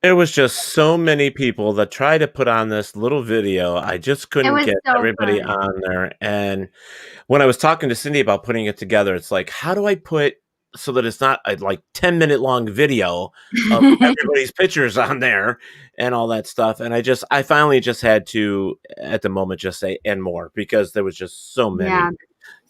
There was just so many people that tried to put on this little video. I just couldn't get everybody on there. And when I was talking to Cindy about putting it together, it's like, how do I put so that it's not a 10-minute long video of everybody's pictures on there and all that stuff? And I finally just had to, at the moment, just say, and more, because there was just so many,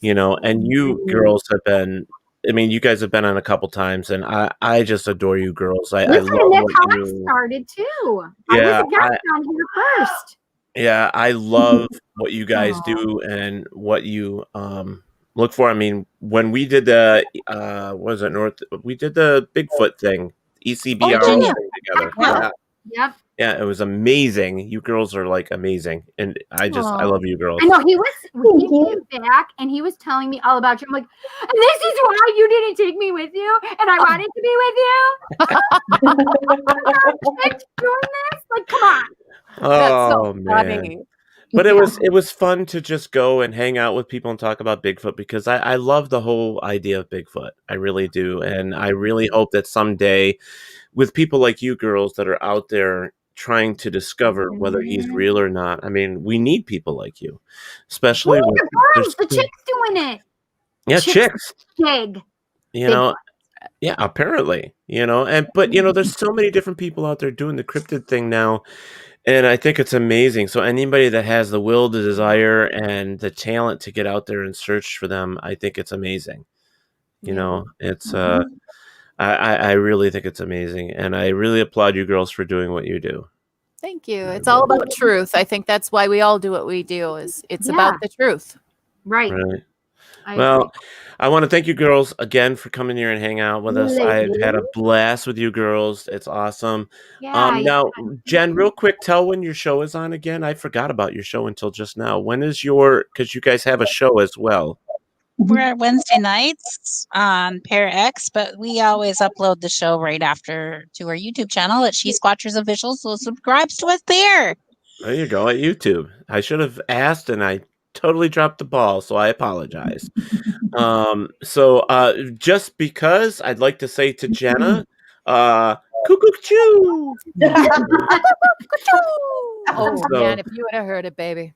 and you girls have been, I mean, you guys have been on a couple times, and I just adore you girls. I love what you do. Started too. Yeah, I was a guest on here first. Yeah, I love what you guys do and what you look for. I mean, when we did the we did the Bigfoot thing, ECBR thing together. Yep. Yeah, it was amazing. You girls are like amazing, and I love you girls. I know he came back and he was telling me all about you. I'm like, and this is why you didn't take me with you, and I wanted to be with you. It's doing this, like, come on. That's so man. funny. But it was fun to just go and hang out with people and talk about Bigfoot because I love the whole idea of Bigfoot. I really do. And I really hope that someday with people like you girls that are out there trying to discover whether he's real or not. I mean, we need people like you, especially Ooh, the chick's doing it. Yeah, chicks. Big. You know, yeah, apparently, but there's so many different people out there doing the cryptid thing now. And I think it's amazing. So anybody that has the will, the desire, and the talent to get out there and search for them, I think it's amazing. It's I really think it's amazing, and I really applaud you girls for doing what you do. Thank you. It's all about truth. I think that's why we all do what we do. It's about the truth. Right. Well, I want to thank you girls again for coming here and hang out with us. I've had a blast with you girls. It's awesome. Now, Jen, real quick, tell when your show is on again. I forgot about your show until just now. When is because you guys have a show as well. We're at Wednesday nights on ParaX, but we always upload the show right after to our YouTube channel at SHE-Squatchers Official. So subscribe to us there. There you go, at YouTube. I should have asked, and I totally dropped the ball, so I apologize. So just because I'd like to say to Jenna, cuckoo choo. Oh man, if you would have heard it, baby.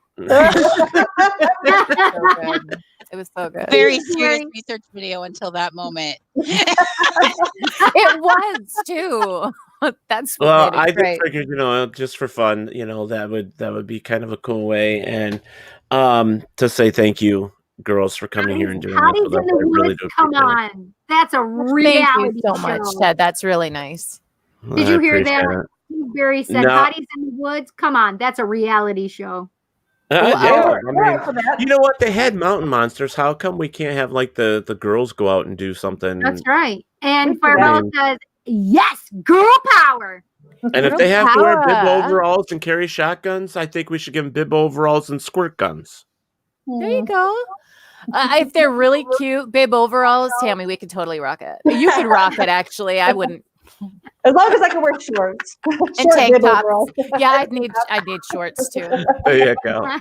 It was so good. Very serious research video until that moment. It was too. That's well, I just figured, just for fun, that would be kind of a cool way, and to say thank you, girls, for coming here and doing this with us. I really do. Come on, that's a reality. Thank you so much, Ted. That's really nice. Did you hear that? Barry said, "Hotties in the woods." Come on, that's a reality show. Yeah, I mean, you know what? They had mountain monsters. How come we can't have like the girls go out and do something? That's right. And Fireball says, "Yes, girl power." And if they have to wear bib overalls and carry shotguns, I think we should give them bib overalls and squirt guns. There you go. If they're really cute bib overalls, Tammy, we could totally rock it. You could rock it, actually. I wouldn't. As long as I can wear shorts and tank tops. Yeah, I'd need shorts too. There you go.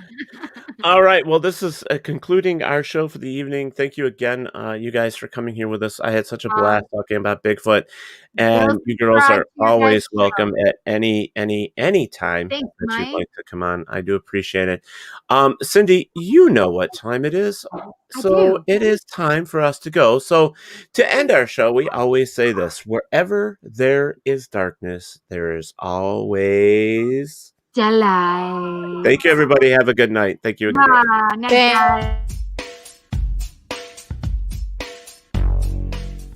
All right. Well, this is concluding our show for the evening. Thank you again, you guys, for coming here with us. I had such a blast talking about Bigfoot, and you girls are always welcome at any time that you'd like to come on. I do appreciate it. Cindy, you know what time it is. So it is time for us to go. So to end our show, we always say this: wherever there is darkness, there is always daylight. Thank you, everybody. Have a good night. Thank you again.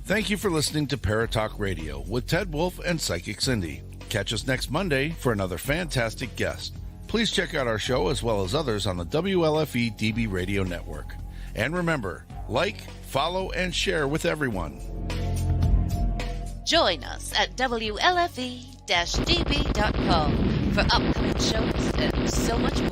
Thank you for listening to Paratalk Radio with Ted Wolf and Psychic Cindy. Catch us next Monday for another fantastic guest. Please check out our show as well as others on the WLFE DB Radio Network. And remember, like, follow, and share with everyone. Join us at WLFE-DB.com for upcoming shows and so much more.